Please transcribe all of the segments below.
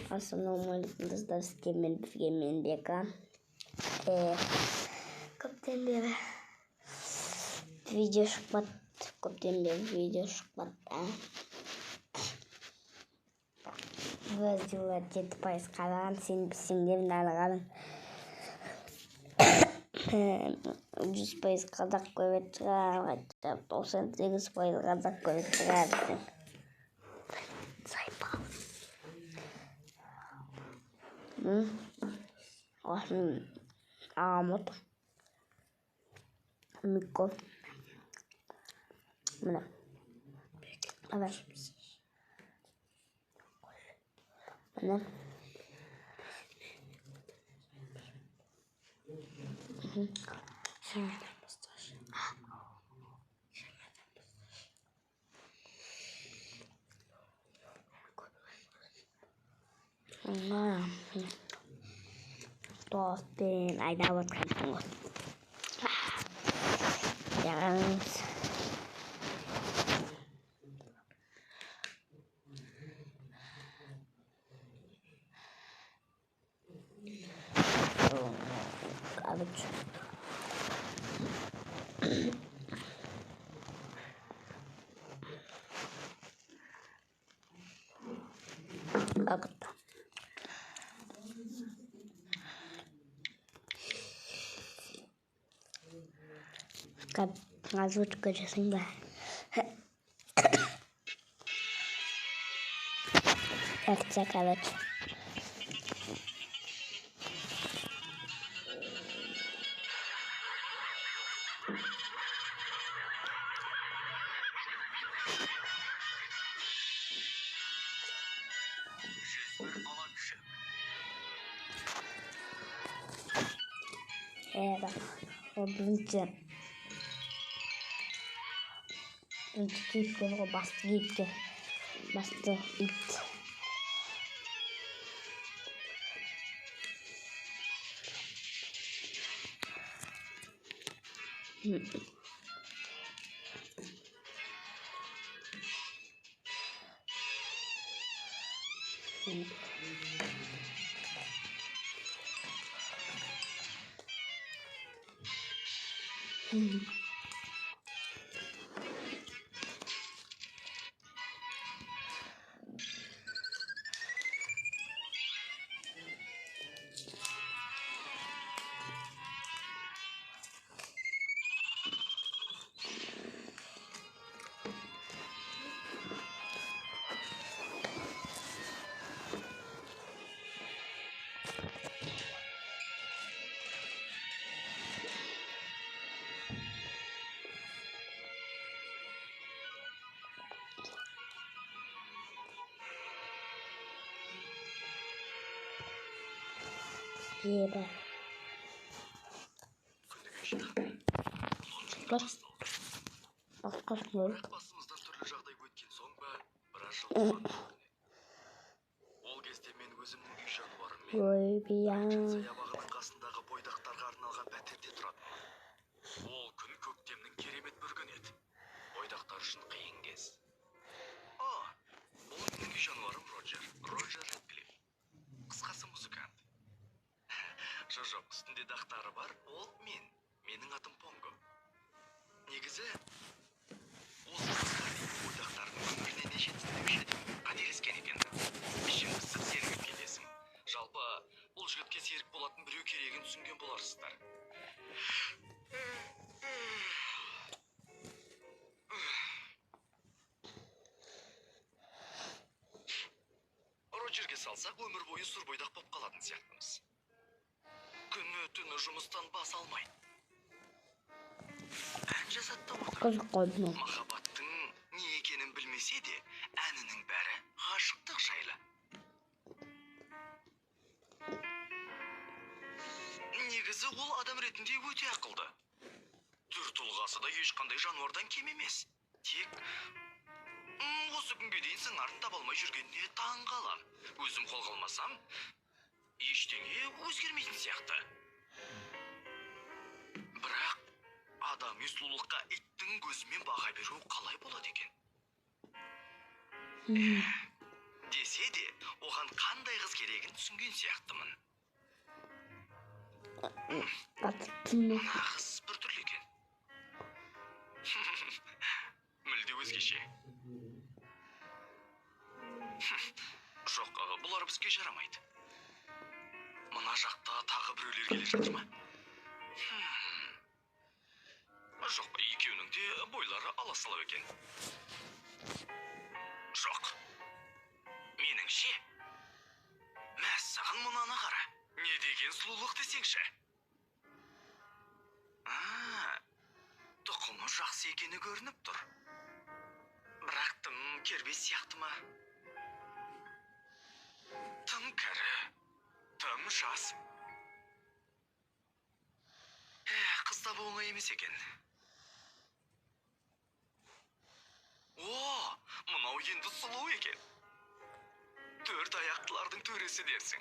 Ассалаумағалейкум достар, сіздермен бірге Менбека. Көптен бері видео шықпады. Видеолар 7% қалған, сен білсеңдер нағалағаның 100% қазақ көріп тұрар, 98% қазақ көріп тұрар. Армут, Мико, мына, мына, Тофтен айдап отқансың ғой. Жағаңыз. Короче. Как-то. Как озвучка жасайын ба? Акция, короче. Бірінші кейіпкер ғой, басты кейіпкер. Басты ит. Еба. Басқасын басымыздан түрлі жағдай өткен соң ба, біраз жыл болған. Ол кезде мен өзімнің үй жануарыммен саябағының қасындағы бойдақтарға арналған пәтерде тұратынмын. Ол күн көктемнің керемет бір күні еді. Бойдақтар үшін қиын кез. Бұл менің үй жануарым Роджер Рэдклифф. Қысқасы музыкант. Жоқ, үстінде дақтары бар, ол менің атым Понго. Негізі, осы жасқа дейін бойдақтардың өміріне не жетістік жетіп қателескен екен. Ішің пысық сергіп кетесің. Жалпы, бұл жігітке серік болатын біреу керегін түсінген боларсыздар. Роджерге салсақ, өмір бойы сұр бойдақ боп қалатын сияқтымыз. Күні-түні жұмыстан бас алмайды. Ән жасатты отыр. Махаббаттың не екенін білмесе де, әнінің бәрі ғашықтық жайлы. Негізі ол адам ретінде өте ақылды. Түр тұлғасы да ешқандай жануардан кем емес. Тек осы күнге дейін сыңарын таба алмай жүргеніне таң қалам. Өзім қол қалмасам, ештеңе өзгермейтін сияқты. Бірақ адами сұлулыққа иттің көзімен баға беру қалай болады екен? Десе де, оған қандай қыз керегін түсінген сияқтымын. Атыптың Мына қыз біртүрлі екен. Мүлде өзгеше. Жоқ, бұлар бізге жарамайды. Мына жақта тағы біреулер келе жатыр ма? Жоқ, екеуінің де бойлары аласалау екен. Жоқ. Меніңше. Мәссаған мұнаны қара. Не деген сұлулық десеңші? Тұқымы жақсы екені көрініп тұр. Бірақ тым кербез сияқты ма? Тым кәрі, тым жас. Қыз табу оңай емес екен. Мынау енді сұлу екен. 4 аяқтылардың төресі дерсің.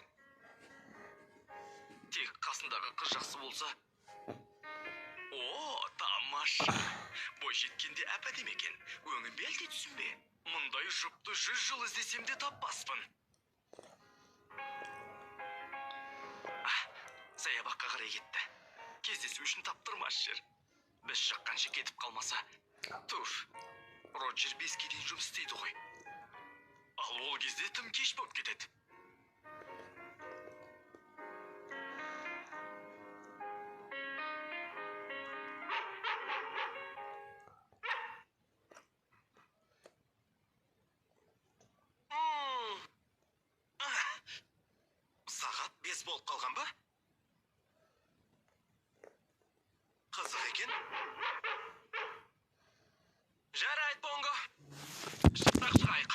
Тек қасындағы қыз жақсы болса. Тамаша. Бой жеткенде әп-әдемі екен. Өңі белде түсінбе. Мұндай жұпты 100 жыл іздесем де таппаспын. Саябаққа қарай кетті. Кездесу үшін таптырмас жер. Біз шыққанша кетіп қалмаса. Тұр. Роджер 5-ке дейін жұмыс істейді ғой. Ал ол кезде тым кеш болып кетеді. Сағат 5 болып қалған ба? Қызық екен. Жарайды, Понго. Шықсақ шығайық.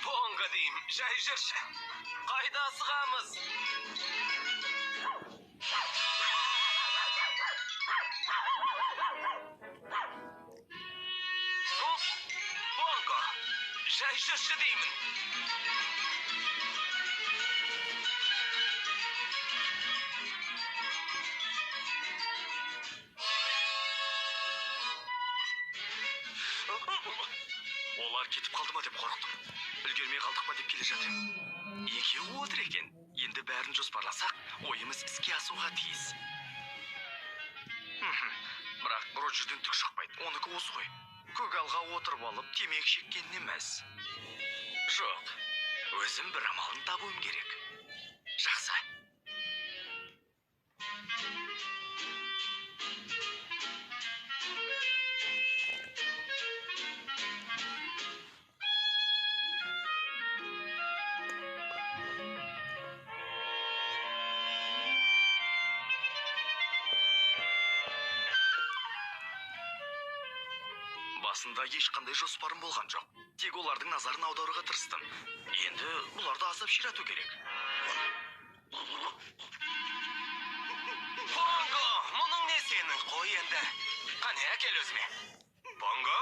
Понго дейім, жай жүрші. Қайда асығамыз? Понго, жай жүрші деймін. Олар кетіп қалды ма деп қорықтым. Үлгермей қалдық па деп келе жатырмын. Екеуі отыр екен. Енді бәрін жоспарласақ, ойымыз іске асуға тиіс. Бірақ Роджерден түк шықпайды. Оныкі осы ғой. Көгалға отырып алып, темек шеккен емес. Жоқ. Өзім бір амалын табуым керек. Жақсы. Басында ешқандай жоспарым болған жоқ. Тек олардың назарын аударуға тырыстым. Енді бұларды аздап ширату керек. Понго, мұның не сенің? Қой енді. Қане, әкел өзіме. Понго?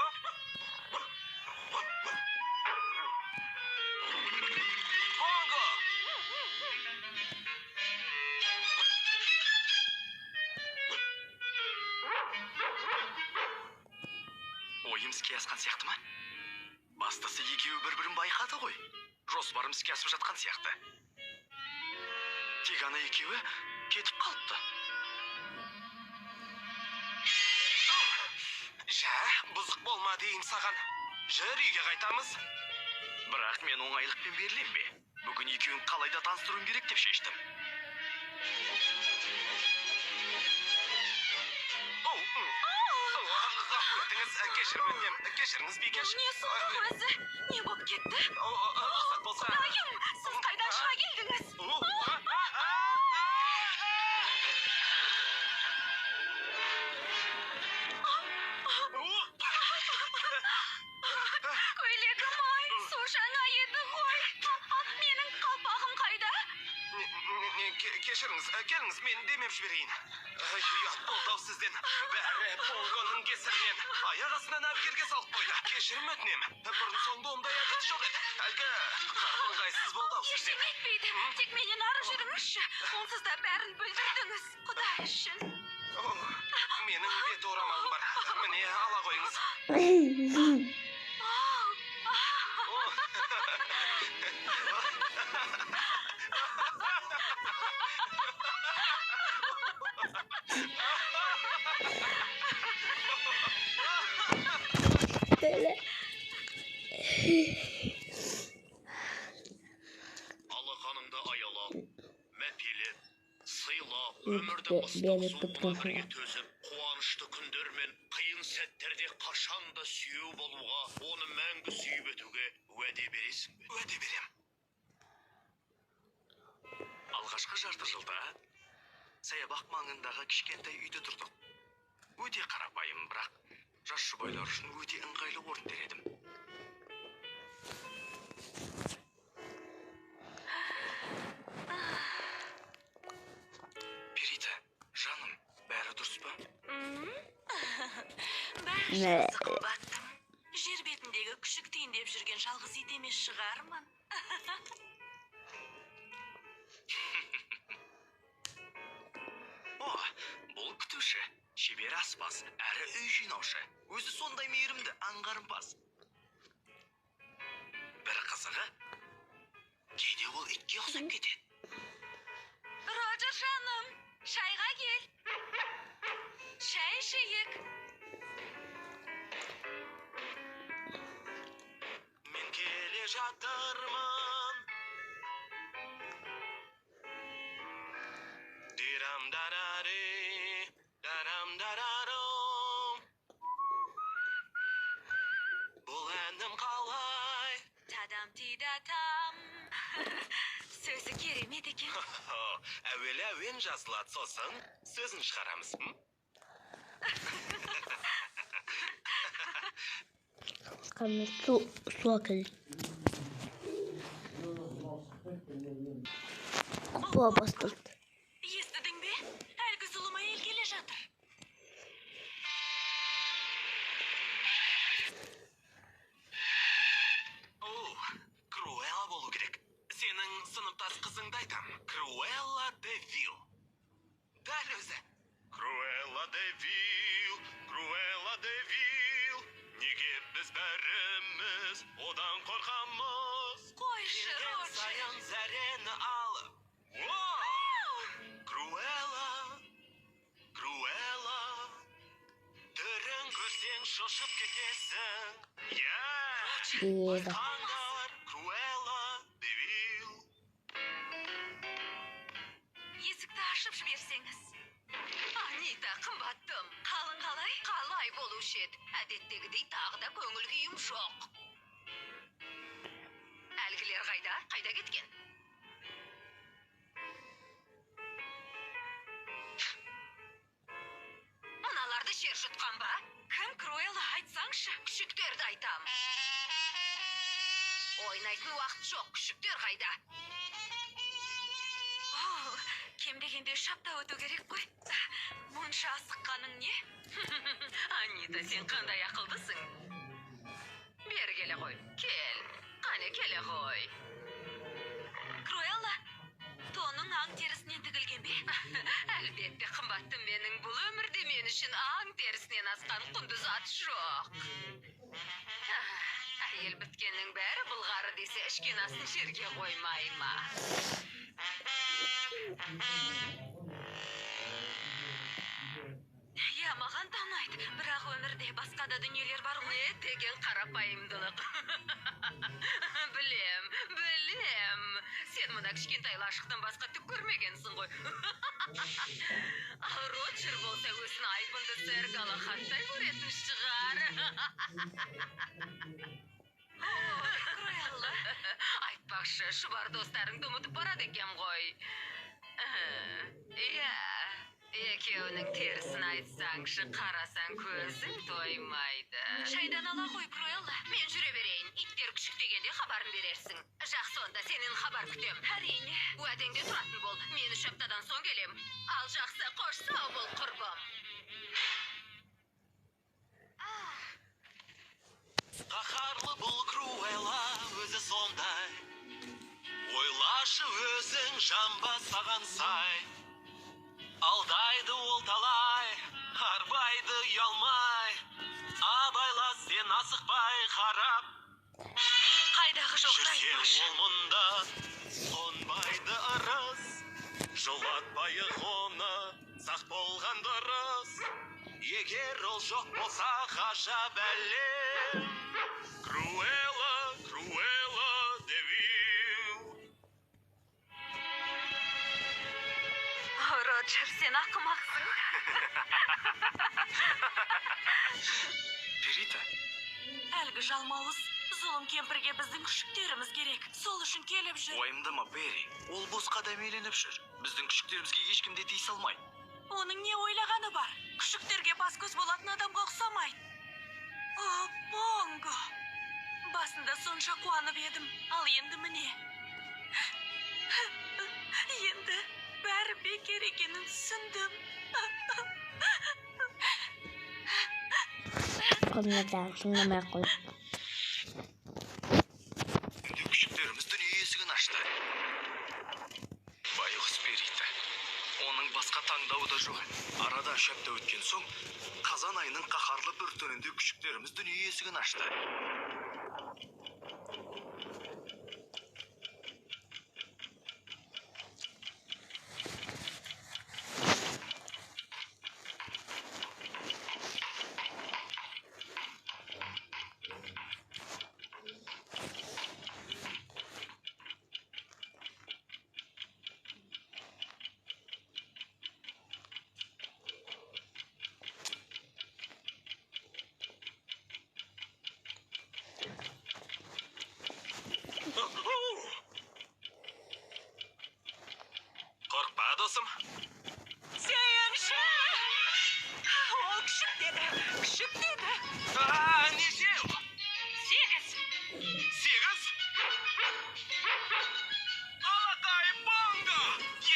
Понго! Ойым іске асқан сияқты ма? Бастысы екеуі бір-бірін байқады ғой. Жоспарым іске асып жатқан сияқты. Тек ана екеуі кетіп қалыпты. Бұзық болма дейін саған. Жүр, үйге қайтамыз. Бірақ мен оңайлықпен берілем бе? Бүгін екеуін қалайда таныстыруым керек деп шештім. Кешіріңіз, Бикеш. Не сұмдық өзі? Не болып кетті? Рұқсат болса. Құдайым, сіз қайдан шыға келдіңіз? Көйлегім-ай, су жаңа еді ғой. Менің қалпағым қайда? Кешіріңіз, келіңіз, мен демеп жіберейін. Ұят болды ау сізден. Бәрі Понгоның кесірінен. Аяқ астынан әбігерге салып қойды. Кешірім өтінем. Бұрын соңды ондай әдеті жоқ еді. Әлгі қарбыңғайсыз болды ау сізден. Ештеңе етпейді. Тек менен ары жүріңізші. Онсыз да бәрін бүлдірдіңіз. Құдай үшін. Менің бет орамалым бар. Міне, ала қойыңыз. Böyle. Алақаныңды аялап, мәпелеп, сыйлап, өмірдің Бeni ыстық соғуына tuttum. бірге төзіп, қуанышты күндер мен қиын сәттерде қашан да сүйеу болуға, оны мәңгі сүйіп өтуге уәде бересің бе? Уәде берем. Алғашқы жарты жылда саябақ маңындағы кішкентай үйде тұрдық. Өте қарапайым, бірақ жас жұбайлар үшін өте ыңғайлы орын дер едім. Перита, жаным, бәрі дұрыс па? Бәрі Ne? жақсы қымбаттым. Жер бетіндегі күшік тиіндеп жүрген жалғыз ит емес шығармын. О, бұл күтуші, шебер аспаз, әрі үй жинаушы. Өзі сондай мейірімді, аңғарымпаз. Бір қызығы, кейде ол итке ұқсап кетеді. Роджер жаным, шайға кел. Шай ішейік. Мен келе жатырмын. Дирам-дарари, дарам-дарарым. Бұл әнім қалай? Тадам-тидатам. Сөзі керемет екен. Әуелі әуен жазылады, сосын сөзін шығарамыз. Kanı su akıl. Kupa bastırdı. Естідің бе? Әлгі зұлым әйел келе жатыр. Круэлла болу керек. Сенің сыныптас қызыңды айтам. Круэлла де Вил. Дәл өзі. Круэлла де Вил, Круэлла де Вил, неге біз бәріміз одан қорқамыз? Қойшы, Келген Роджер. сайын зәрені алып. Круэлла, Круэлла, түрін көрсең шошып кетесің. Diye. Қаңдар, Круэлла де Вил. Есікті ашып жіберсеңіз. Анита, қымбаттым. Қалың қалай? Қалай болушы еді. Әдеттегідей тағы да көңіл күйім жоқ. Әлгілер қайда? Қайда кеткен? Мыналарды жер жұтқан ба? Кім Круэлла айтсаңшы? Күшіктерді айтам. Ойнайтын уақыт жоқ. Күшіктер қайда? Кем дегенде үш апта өту керек қой. Мұнша асыққаның не? Анита, сен қандай ақылдысың? Бері келе ғой. Кел. Қане келе ғой. Круэлла, тоның аң терісінен тігілген бе? Әлбетте, қымбаттым, менің бұл өмірде мен үшін аң терісінен асқан құнды зат жоқ. Әйел біткеннің бәрі бұлғары десе ішкен асын жерге қоймай ма? Я, маған да ұнайды, бірақ өмірде басқа да дүниелер бар ғой. Не деген қарапайымдылық. Білем. Сен мұна кішкентай лашықтан басқа түк көрмегенсің ғой. Ал Роджер болса өзін айбынды сэр Галахаттай көретін шығар. Круэлла. Айтпақшы, шұбар достарыңды ұмытып барады екем ғой. Иә, екеуінің терісін айтсаңшы, қарасаң көзің тоймайды. жарайды. Шайдан ала қой, Круэлла. Мен жүре берейін. Иттер күшіктегенде хабарын берерсің. Жақсы, онда сенен хабар күтем. Әрине, уәдеңде тұратын бол. Мен 3 аптадан соң келем. Ал жақсы, қош сау бол, құрбым. Қаһарлы бұл Круэлла өзі сондай. Ойлашы өзің жамбасаған сай. Алдайды ол талай, арбайды ұялмай. Абайла сен асықпай қарап. Қайдағы жоқтайын Жүрсе башы. ол мұнда қонбайды ырыс. Жолатпайы оны сақ болған дұрыс. Егер ол жоқ болса ғажап әлем. Круэлла, Круэлла девил. Роджер, сен ақымақсың. Перита, Әлгі жалмауыз зұлым кемпірге біздің күшіктеріміз керек. Сол үшін келіп жүр. уайымдама Пери. Ол босқа дәмеленіп жүр. Біздің күшіктерімізге ешкім де тиісе алмайды. Оның не ойлағаны бар? Күшіктерге бас-көз болатын адамға ұқсамайды. О, Понго. Басында сонша қуанып едім. Ал енді міне. Енді бәрі бекер екенін түсіндім. Комнатаға тыңдамай қой. Енді күшіктеріміз дүние есігін ашты. Байғұс Перита. Оның басқа таңдауы да жоқ. Арада 3 апта өткен соң, қазан айының қаһарлы бір түнінде күшіктеріміз дүние есігін ашты. Қорқпа, досым. Сүйінші! Ол күшік деді. Күшік деді. Нешеу? 8. 8? Алақай Понго!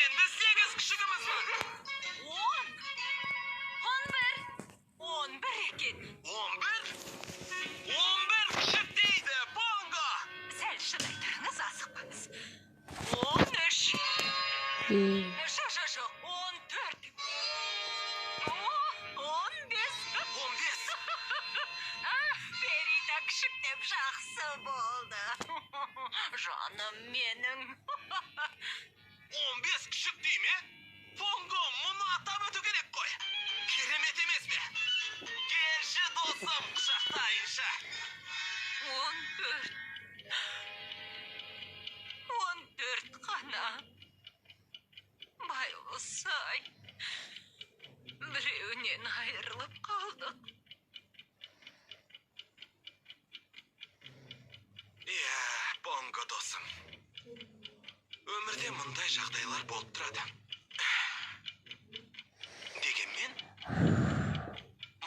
Енді 8 күшігіміз бар. 10. 11 екен. 11? 11 күшік дейді, Понго! Сәл шыдай тұрыңыз, асықпаңыз. 13. Үй. Жо, 14. 15. 15? Перита күшік деп жақсы болды. Жаным менің. 15 күшік дей ме? Понго, мұны атап өту керек қой. Керемет емес пе? Келші досым, құшақтайынша. 14. 14 қана. Байғұс-ай. Біреуінен айырылып қалдық. Иә, Понго досым. Өмірде мұндай жағдайлар болып тұрады. Дегенмен,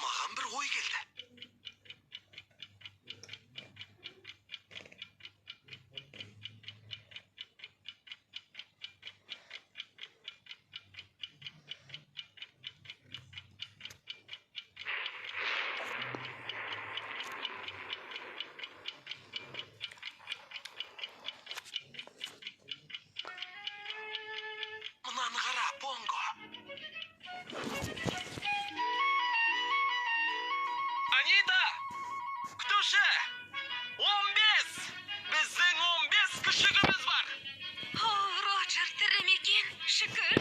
маған бір ой келді. Мынаны қара, Понго. Анита! Күтуші! 15! Біздің 15 күшігіміз бар! О, Роджер тірі ме екен? Шүкір.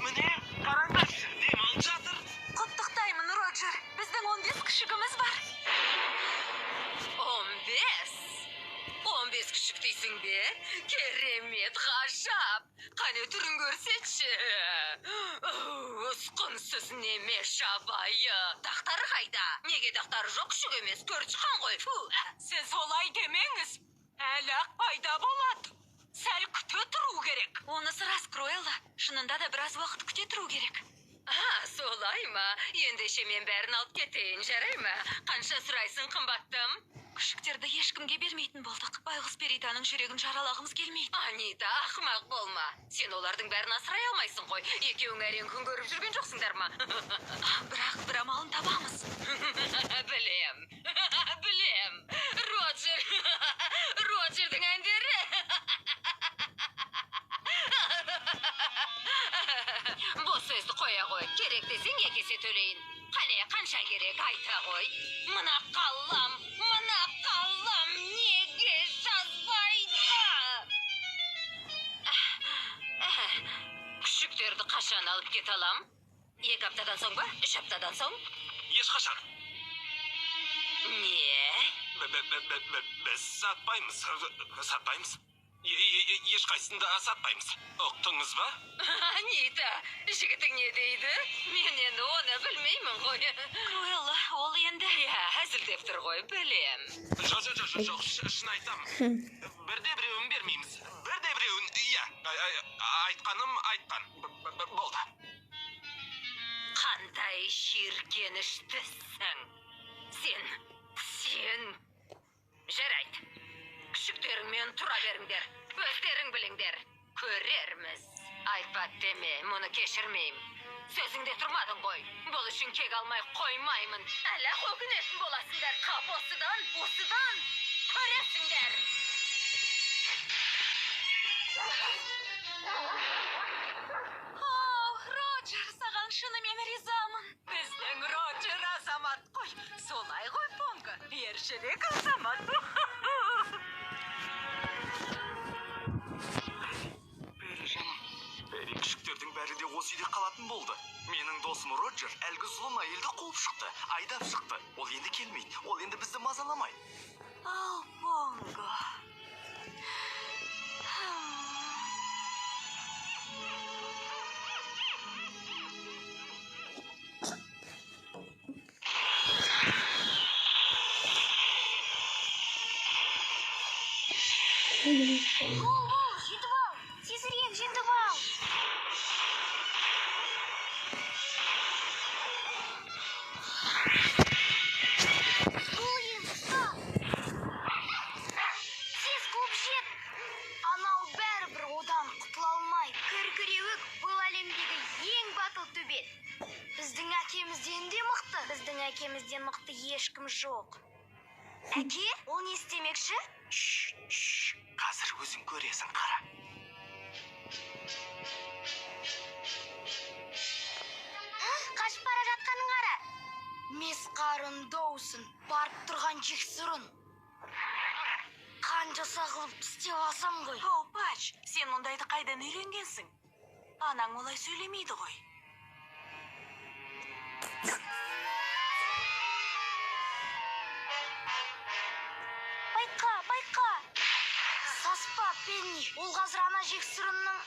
Міне, қараңдаршы, демалып жатыр. Құттықтаймын, Роджер. Біздің 15 күшігіміз бар. 15? 15 күшік дейсің бе? Керемет, ғажап. Қане түрін көрсетші. Ұсқынсыз неме жабайы. Тақтары қайда? Неге тақтары жоқ күшік емес? Көріп шыққан ғой. Фу. Сен солай демеңіз. Әлі ақ пайда болады. Сәл күте тұру керек. Онысы рас, Круэлла. Шынында да біраз уақыт күте тұру керек. Солай ма? Ендеше мен бәрін алып кетейін, жарай ма? Қанша сұрайсың, қымбаттым? Күшіктерді ешкімге бермейтін болдық. Байғұс Пеританың жүрегін жаралағымыз келмейді. Анита, ақымақ болма. Сен олардың бәрін асырай алмайсың ғой. Екеуің әрең күн көріп жүрген жоқсыңдар ма? Бірақ бір амалын табамыз. Білем. Білем. Роджердің әндері. Бұл сөзді қоя қой. Керек десең екесе төлейін. Қане, қанша керек айта қой. Мына қалам неге жазбайды? Күшіктерді қашан алып кете алам? 2 аптадан соң ба? 3 аптадан соң? Ешқашан. Не? Біз сатпаймыз. Ешқайсысын да сатпаймыз. Ұқтыңыз ба? Анита, жігітің не дейді? Мен енді оны білмеймін ғой. Круэлла, ол енді... әзілдеп тұр ғой, білем. Жоқ, шын айтам. Бірде-біреуін бермейміз. Бірде-біреуін, айтқаным айтқан. Болды. Қандай ширкеніштісің? Сен... Жарайды. Күшіктеріңмен тұра беріңдер. Өздерің біліңдер. Көрерміз. Айтпат деме, мұны кешірмеймін. Сөзіңде тұрмадың ғой. Бұл үшін кек алмай қоймаймын. Әлі өкінетін боласыңдар. Қап осыдан. Көресіңдер. Роджер, саған шынымен ризамын. Біздің Роджер азамат қой. Солай ғой, Понго. Ершілік азамат. Бәрі күшіктердің бәрі де осы үйде қалатын болды. Менің досым Роджер әлгі зұлым әйелді қуып шықты, айдап шықты. Ол енді келмейді, ол енді бізді мазаламайды. Ау, Понго. Жетіп ал! Тезірек жетіп ал! Тез қуып жет! Анау бәрібір одан құтыла алмайды. Күркіреуік бұл әлемдегі ең батыл төбет. Біздің әкемізден де мықты ешкім жоқ. Әке, ол не істемекші? Қазір өзің көресің, қара. Қашып бара жатқаның қара. Мес қарын доусын, барып тұрған жексұрын. Қанша сағылып істеп алсам ғой. Ау, Пач, сен ондайды қайдан үйренгенсің? Анаң олай сөйлемейді ғой. Байқа. Саспа, Пенни. Ол қазір ана жексұрынның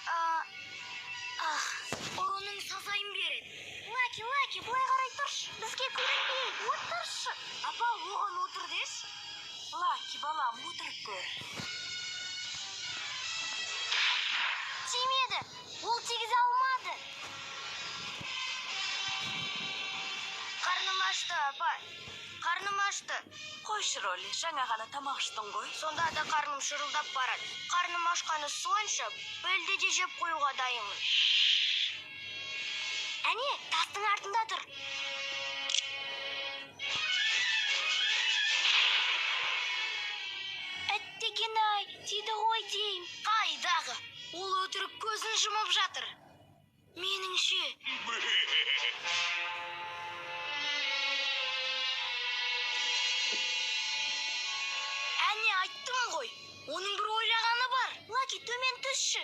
ұрының сазайын береді. Лаки, бұлай қарай тұршы. Бізге көрінбей, отыршы. Апа, оған отыр деш. Лаки, балам, отырып көр. Тимеді. Ол тегізе алмады. Қарным ашты, апа. Қарным ашты. Қойшы, Ролли, жаңа ғана тамақ іштің ғой. Сонда да қарным шырылдап барады. Қарным ашқаны сонша, білді де жеп қоюға дайынмын. Әне, тастың артында тұр. Әттеген-ай, тиді ғой дейм. Қайдағы, ол өтірік көзін жұмып жатыр. Меніңше. Әне, айттым ғой, оның бір ойлағаны бар. Лаки, төмен түсші.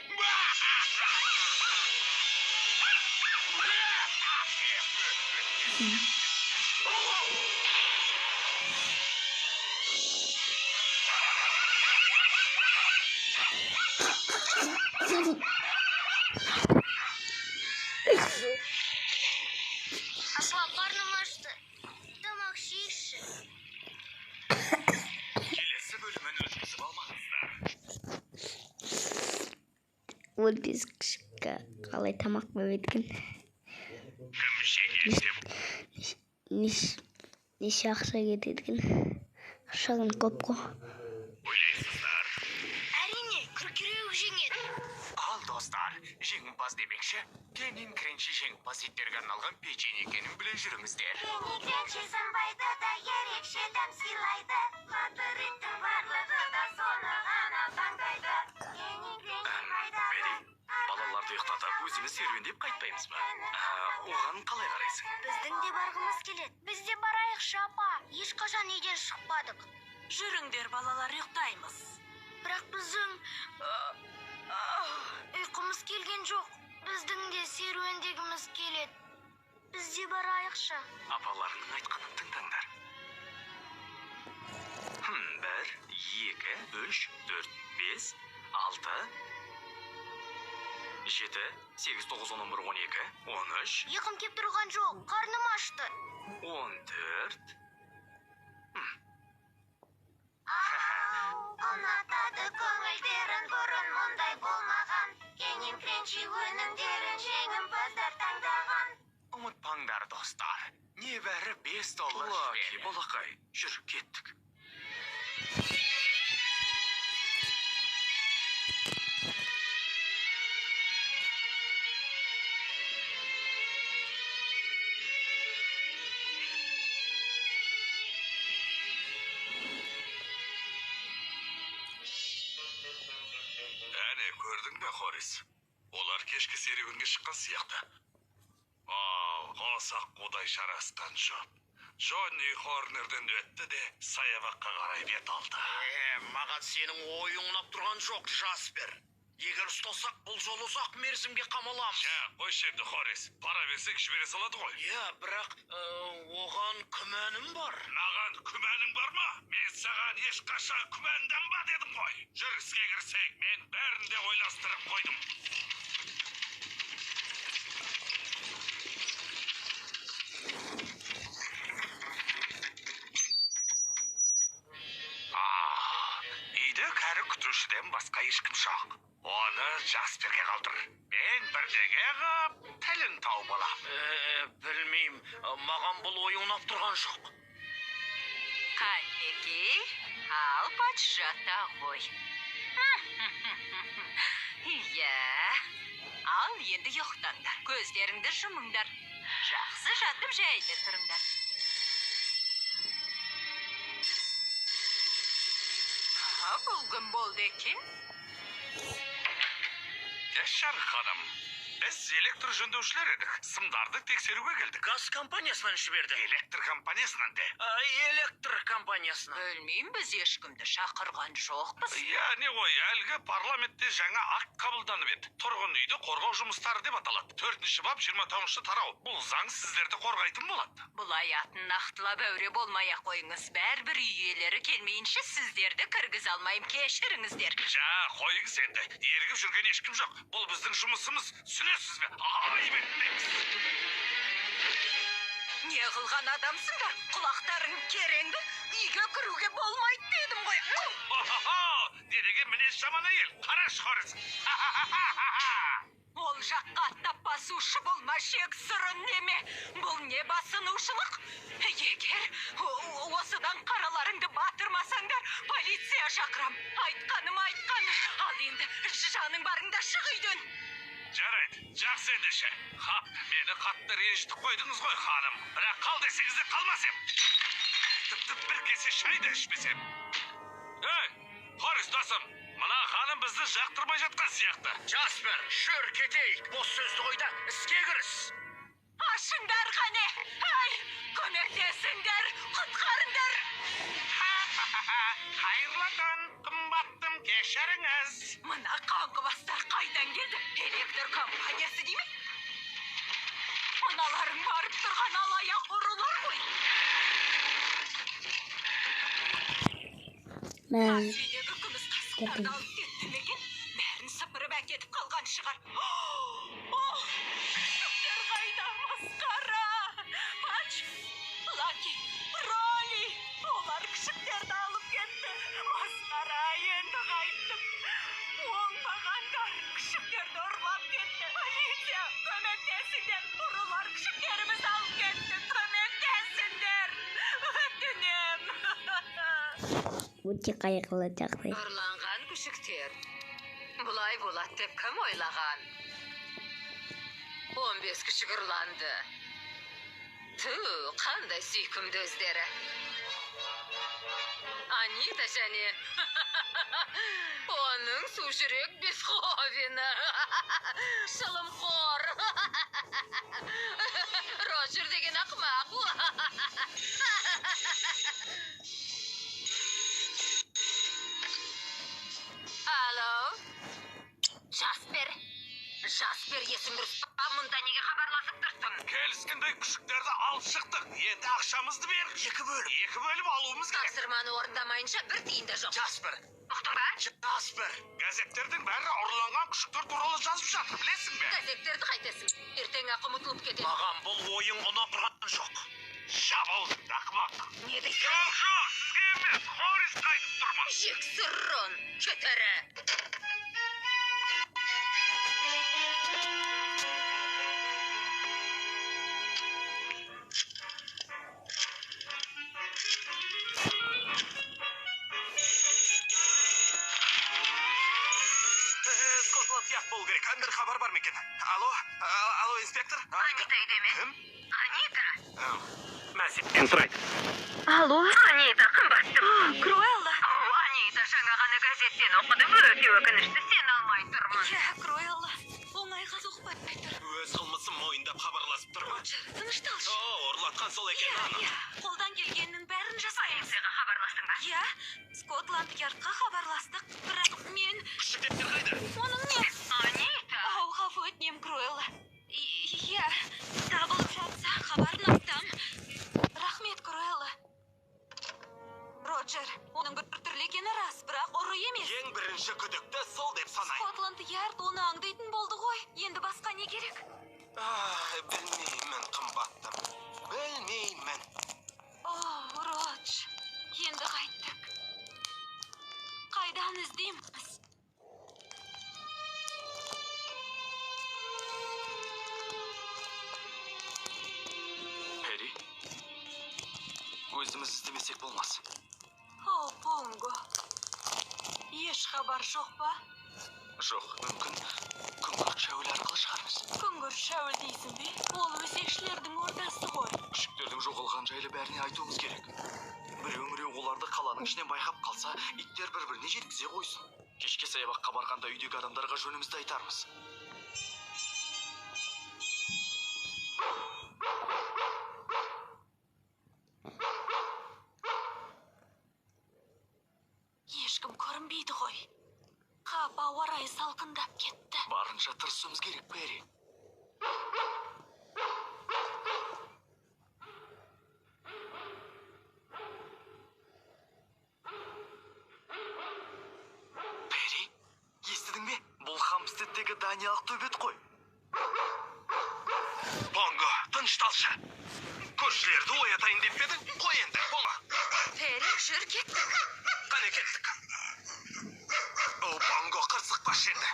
Апа, қарным ашты. Тамақ жейікші. Келесі бөлімін өткізіп алмаңыздар. Ол біз күшікке қалай тамақ береді екен. Кім жеңеді деп Неше ақша кетеді екен? Ақшадан көп қой. ойлайсыздар? Әрине, күркіреуік жеңеді. Ал достар, жеңімпаз демекші, Кенин Кренчи жеңімпаз иттерге арналған печенье екенін біле жүріңіздер. Кенин Кренчи сынбайды да ерекше дәм сыйлайды. Батыр иттің барлығы да соны ғана таңдайды. Кенин Кренчи Бәди, балаларды ұйықтатып, өзіміз серуендеп қайтпаймыз ба? Оған қалай қарайсың? Біздің де барғымыз келеді. Біз де барайықшы апа. Ешқашан үйден шықпадық. Жүріңдер, балалар, ұйықтаймыз. Бірақ біздің ұйқымыз келген жоқ. Біздің де серуендегіміз келеді. Біз де барайықшы. Апаларының айтқанын тыңдаңдар. 1, 2, 3, 4, 5, 6, 7, 8, 9, 10, 11, 12, 13, Ұйқым кеп тұрған жоқ. Қарным ашты. 14. Ұнатады көңілдерін бұрын мұндай болмаған. Кенин Кренчи өнімдерін жеңімпаздар таңдаған. Ұмытпаңдар достар, небәрі $5 Лаки, жіберді. балақай, жүр, кеттік. Әне, көрдің бе, Хорис? Олар кешкі серуенге шыққан сияқты. Қосақ қудай жарасқан жоп. Джонни Хорнерден өтті де саябаққа қарай бет алды. Маған сенің ойың ұнап тұрған жоқ, Жаспер. Егер ұсталсақ, бұл жол ұзақ мерзімге қамаламыз. Қойшы енді, Хорис. Пара берсек жібере салады ғой. Бірақ оған күмәнім бар. Маған күмәнің бар ма? Мен саған ешқашан күмәнданба дедім ғой. Жүр, іске кірсек, мен бәрін де ойластырып қойдым. Үйде кәрі күтушіден басқа ешкім жоқ. Оны Жасперге қалдыр. Мен бірдеңе қып, тілін тауып алам. Білмейм, маған бұл ой ұнап тұрған жоқ. Қанеке, ал патшата ғой. Иә, ал енді ұйықтаңдар. Көздеріңді жұмыңдар. Жақсы жатып жайлы тұрыңдар. Бұл кім болды екен? Яшар ханым, біз электр жөндеушілер едік. Сымдарды тексеруге келдік. Газ компаниясынан жіберді. Электр компаниясынан де. Электр компаниясынан. Білмейм, біз ешкімді шақырған жоқпыз. Яғни ғой, әлгі парламентте жаңа акт қабылданып еді. Тұрғын үйді қорғау жұмыстары деп аталады. 4-ші бап 29-ші тарау. Бұл заң сіздерді қорғайтын болады. Бұлай атын нақтылап әуре болмай-ақ қойыңыз. Бәрбір үй иелері келмейінше сіздерді кіргіз алмайым, кешіріңіздер. Қойыңыз енді. Ерігіп жүрген ешкім жоқ. Бұл біздің жұмысымыз. Түсінесіз бе? Айып етпеңіз. Не қылған адамсыңдар? Құлақтарың керең бе? Үйге кіруге болмайды дедім ғой. Дедеге мінез жаман әйел. Қараш, Хорис. Ол жаққа аттап басушы болма, шек сырын неме. Бұл не басынушылық? Егер осыдан қараларыңды батырмасаңдар, полиция шақырам. Айтқаным. Ал енді жаның барыңда шық үйден. Жарайды, жақсы ендеше. Хап, мені қатты ренжітіп қойдыңыз ғой, ханым. Бірақ қал десеңіз де қалмасем. Тіпті бір кесе шай да ішпесем. Ей, Хорис досым, мына ханым бізді жақтырмай жатқан сияқты. Жаспер, жүр кетейік. Бос сөзді қойда, іске кіріс. Ашыңдар қане. Ай, көмектесіңдер, құтқарыңдар. Қайырлы түн, қымбаттым, кешіріңіз. Мына қаңғыбастар қайдан келді? Электр компаниясы деймін? Мыналарың барып тұрған алаяқ ұрылар ғой. Үйдегі күміс қасықтарды алып кетті ме екен? Бәрін сыпырып әкетіп қалған шығар. Күштер қайда, масқара. Пач, Лаки, Роли. Олар күшіктерді алып кетті. Масқара, енді қайттым. Оңбағандар күшіктерді ұрлап кетті. Полиция, көмектесіңдер. Ұрылар күшіктерді өте қайғылы жағдай. Ұрланған күшіктер. Бұлай болады деп кім ойлаған? 15 күшік ұрланды. Ту, қандай сүйкімді өздері. Анита және оның су жүрек Бесховені. Шылымқор. Роджер деген ақымақ. Алло? Жаспер, есің дұрыс па? Мұнда неге хабарласып тұрсың? Келіскендей күшіктерді алып шықтық. Енді ақшамызды бер. Екі бөліп алуымыз керек. Тапсырманы орындамайынша бір тиын да жоқ. Джаспер, Ұқтың ба? Джаспер. Газеттердің бәрі ұрланған күшіктер туралы жазып жатыр, білесің бе? Газеттерді қайтесің. Ертең ақы ұмытылып кетеді. Маған бұл ойын ұнап тұрған жоқ. Шабыл, ақымақ. Не дейсің? Жоқ, сізге емес, Хорис қайтып тұрмын. Жексұрын, кетірі. Скотланд яқ болу керек. Бір хабар бар ма екен? Алло, инспектор? Анита үйде ме? Кім? Анита. Мәселен сұрайды. Алло? Анита, қымбаттым. Круэлла. Анита, жаңа ғана газеттен оқыдым. Өте өкінішті, сен алмай тұрмын. Круэлла, оңайға соқпай тұр. Өз қылмысын мойындап хабарласып тұр ма? Тынышталшы. Ұрлатқан сол екен анық. Қолдан келгеннің бәрін жасаймын. Полицияға хабарластың ба? Иә, Скотланд Ярдқа хабарластық. Бірақ мен... Күшіктер қайда? Оның не? Анита. Ғафу өтінем, Круэлла. Иә, табылып жатса хабарын айтам. Рахмет, Круэлла. Роджер, оның бір түрлі екені рас, бірақ ұры емес. Ең бірінші күдікті сол деп санайын. Скотланд Ярд оны аңдайтын болды ғой. Енді басқа не керек? Білмеймін, қымбаттым. Білмеймін. О, Родж, енді қайттық. Қайдан іздейміз? Пери, өзіміз іздемесек болмас. О, Понго. Еш хабар жоқ па? Жоқ, мүмкін күңгірт шәуіл арқылы шығармыз. Күңгірт шәуіл дейсің бе? Ол өсекшілердің ордасы ғой. Күшіктердің жоғалған жайлы бәріне айтуымыз керек. Біреу оларды қаланың ішінен байқап қалса, иттер бір-біріне жеткізе қойсын. Кешке саябаққа барғанда үйдегі адамдарға жөнімізді айтармыз. Ешкім көрінбейді ғой. Қап, ауа райы салқындап кетті. Барынша тырысуымыз керек, Пери. Пери, естідің бе? Бұл Хамстедтегі Даниялық төбет қой. Понго, тынышталшы. Көршілерді оятайын деп едің? Қой енді, Понго. Пері, жүр кеттік. Қане кеттік. О, Понго, қырсық баш енді.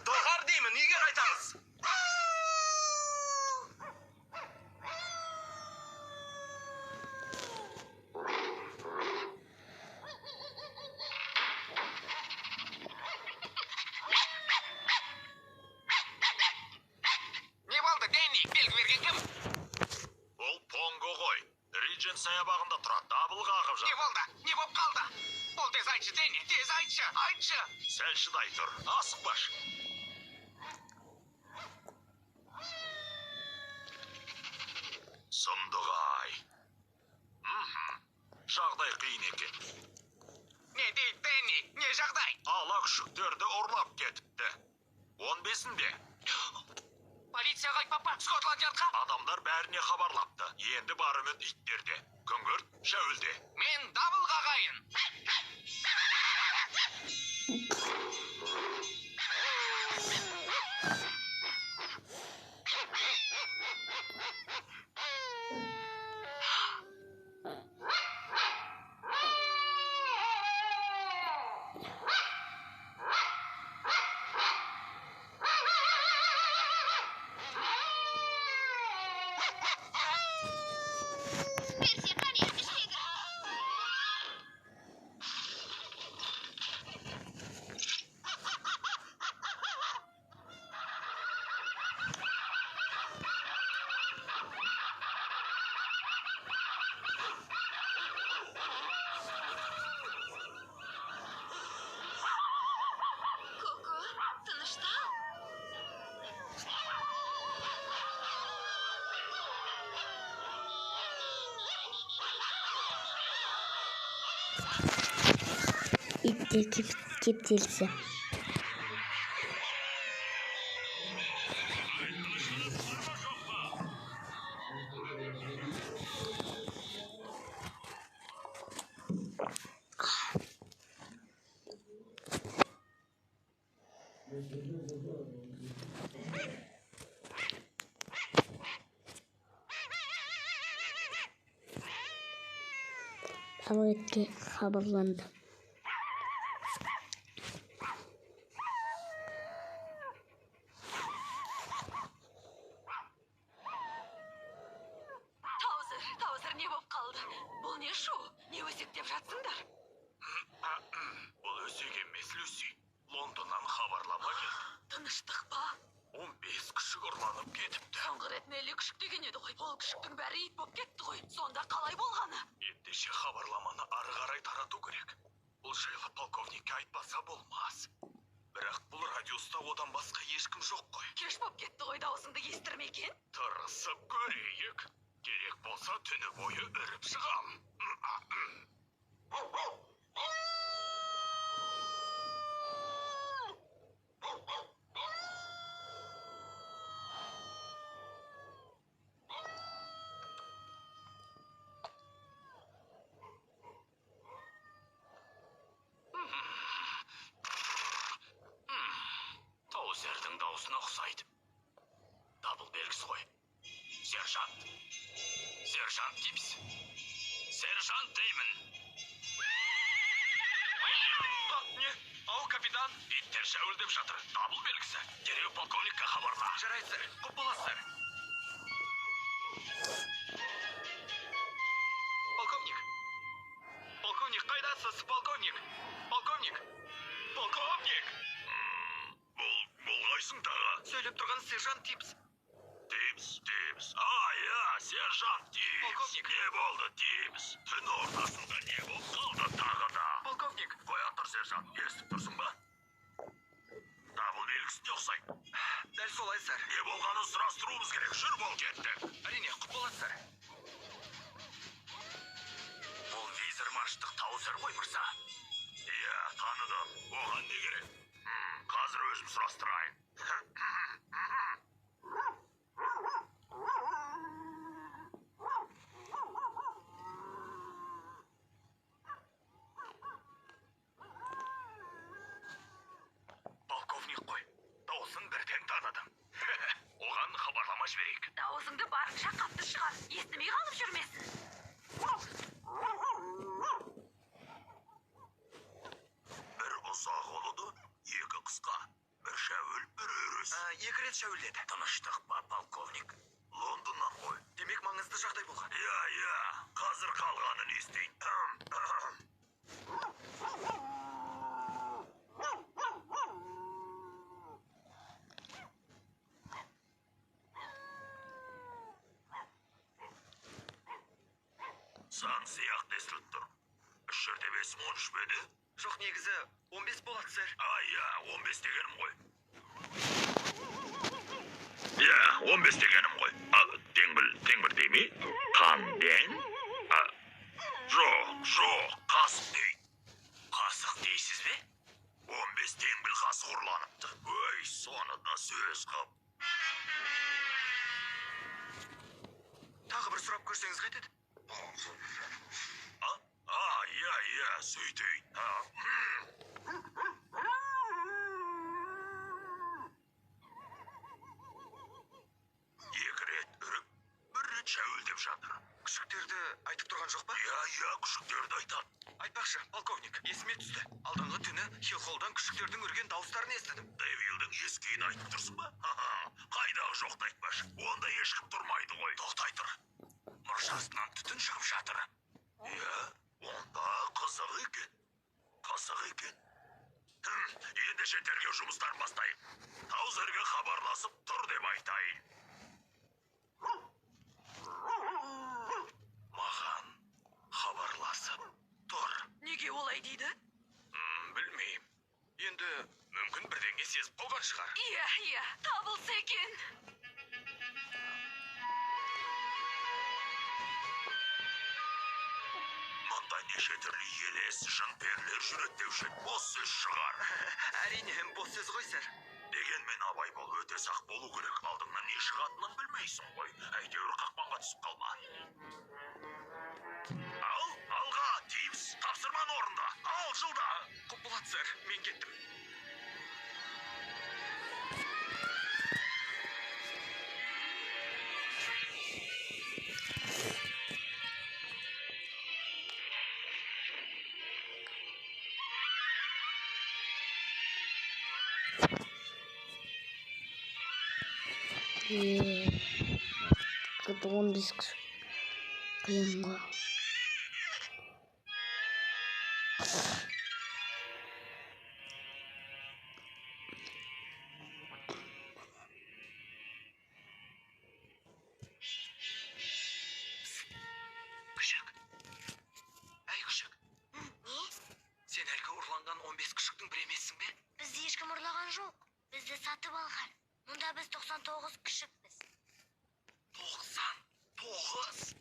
Доғар деймін, үйге қайтамыз. Не болды, Дэнни? Белгі берген кім? Ол Понго ғой. Риджент саябағында тұрады, дабыл қағып Не болды? Не болып қалды? Ол тез айтшы, Дэнни, тез айтшы, айтшы. Сәл шыдай тұр, асықпаш. Сұмдық-ай. Жағдай қиын екен. Не дейді, Дэнни? Не жағдай? Ала күшіктерді ұрлап кетіпті. 15-інде. Полицияға айтпап па? Скотланд Ярдқа? Адамдар бәріне хабарлапты. Енді бар үміт иттерде. Күңгірт шәуілде. Мен дабыл қағайын. Перси, қане, итте кептелісі. Итке хабарланды. Таузыр не болып қалды? Бұл не шу? Не өсектеп жатсыңдар? Бұл өсек емес, Люси. Лондоннан хабарлама келді. Тыныштық па? 15 күшік ұрланып кетіпті. Соңғы рет Нелли күшік деген еді ғой. Ол күшіктің бәрі ит болып кетті ғой. Сонда қалай болғаны? Ендеше хабарламаны ары қарай тарату керек. Бұл жайлы полковникке айтпаса болмас. Бірақ бұл радиоста одан басқа ешкім жоқ қой. Кеш болып кетті ғой, даусыңды естірмекен. Тырысып көрейік. Керек болса түні бойы үріп шығам. Таузердің даусына ұқсайды. Дабыл белгісі ғой. Сержант. Сержант дейміз. Сержант деймін. Не? Ау, капитан. Иттер шәуілдеп жатыр. Дабыл белгісі. Дереу полковникке хабарла. Жарайды, сэр. Көп болады, сэр. Полковник. Полковник, қайдасыз, полковник? Полковник. Полковник. Бұл қайсың тағы? Сөйлеп тұрған сержант Типс. Типс. Я, сержант Типс. Полковник. Не болды, Типс? Түн ортасында не болып қалды тағы да? Полковник. Қоя тұр, сержант. Естіп тұрсың ба? Дабыл белгісіне ұқсайды. Дәл солай, сэр. Не болғанын сұрастыруымыз керек. Жүр, бол, кеттік. Әрине, құп болады, сэр. Бұл визір марштық Таузер ғой, мырза. Иә, таныдым. Оған не керек? Қазір өзім сұрастырайын. Полковник қой, дауысын бірден таныдым. Оған хабарлама жіберейік. Даусыңды барынша қатты шығар. Естімей қалып жүрмесін. Бір ұзақ олыды, екі қысқа. Бір шәуіл, бір өріс. Екі рет шәуілдеді. Тыныштық па, полковник? Лондоннан ғой. Демек маңызды жағдай болған. Я, қазір қалғанын естейін. Сан сияқты естіліп тұр. Үш жерде 5-13 беді? Жоқ, негізі 15 болады, сэр. Я, 15 дегенім ғой. Я, 15 дегенім ғой. Теңбіл демей? Қанден? Жоқ, қасық дей. Қасық дейсіз бе? 15 теңбіл қасық ұрланыпты. Өй, соны да сөз қып. Тағы бір сұрап көрсеңіз қайтеді? Я, сөйтейін. Екі рет үріп, бір рет шәуілдеп жатыр. Күшіктерді айтып тұрған жоқ па? Я, күшіктерді айтады. Айтпақшы, полковник, есіме түсті. Алдыңғы түні Хилхолдан күшіктердің үрген дауыстарын естідім. Дэвилдің ескейін айтып тұрсың ба? Қайдағы жоқты айтпашы. Онда ешкім тұрмайды ғой. Тоқтай тұр. Мұршасынан түтін шығып жатыр. Я, онда қызық екен. Ендеше тергеу жұмыстарын бастайын. Таузерге хабарласып тұр деп айтайын. Маған хабарласып тұр. Неге олай дейді? Білмеймін. Енді мүмкін бірдеңе сезіп қалған шығар. Иә, табылса екен. Мұнда не неше түрлі елес жын-перлер жүреді деуші еді. Бос сөз шығар. Әрине, бос сөз ғой, сэр. Дегенмен абай бол, өте сақ болу керек. Алдыңнан не шығатынын білмейсің ғой. Әйтеуір қақпанға түсіп қалма. Алға, Тивс, тапсырманы орында. Ал, жылда. Болады, сэр. Мен кеттім. Круто, 15 кіші. Қиынға. Күшік. Әй, күшік. Не? Сен әлгі ұрланған 15 күшіктің бір емессің бе? Бізді ешкім ұрлаған жоқ. Бізді сатып алған. Мұнда біз 99 күшікпіз. 99.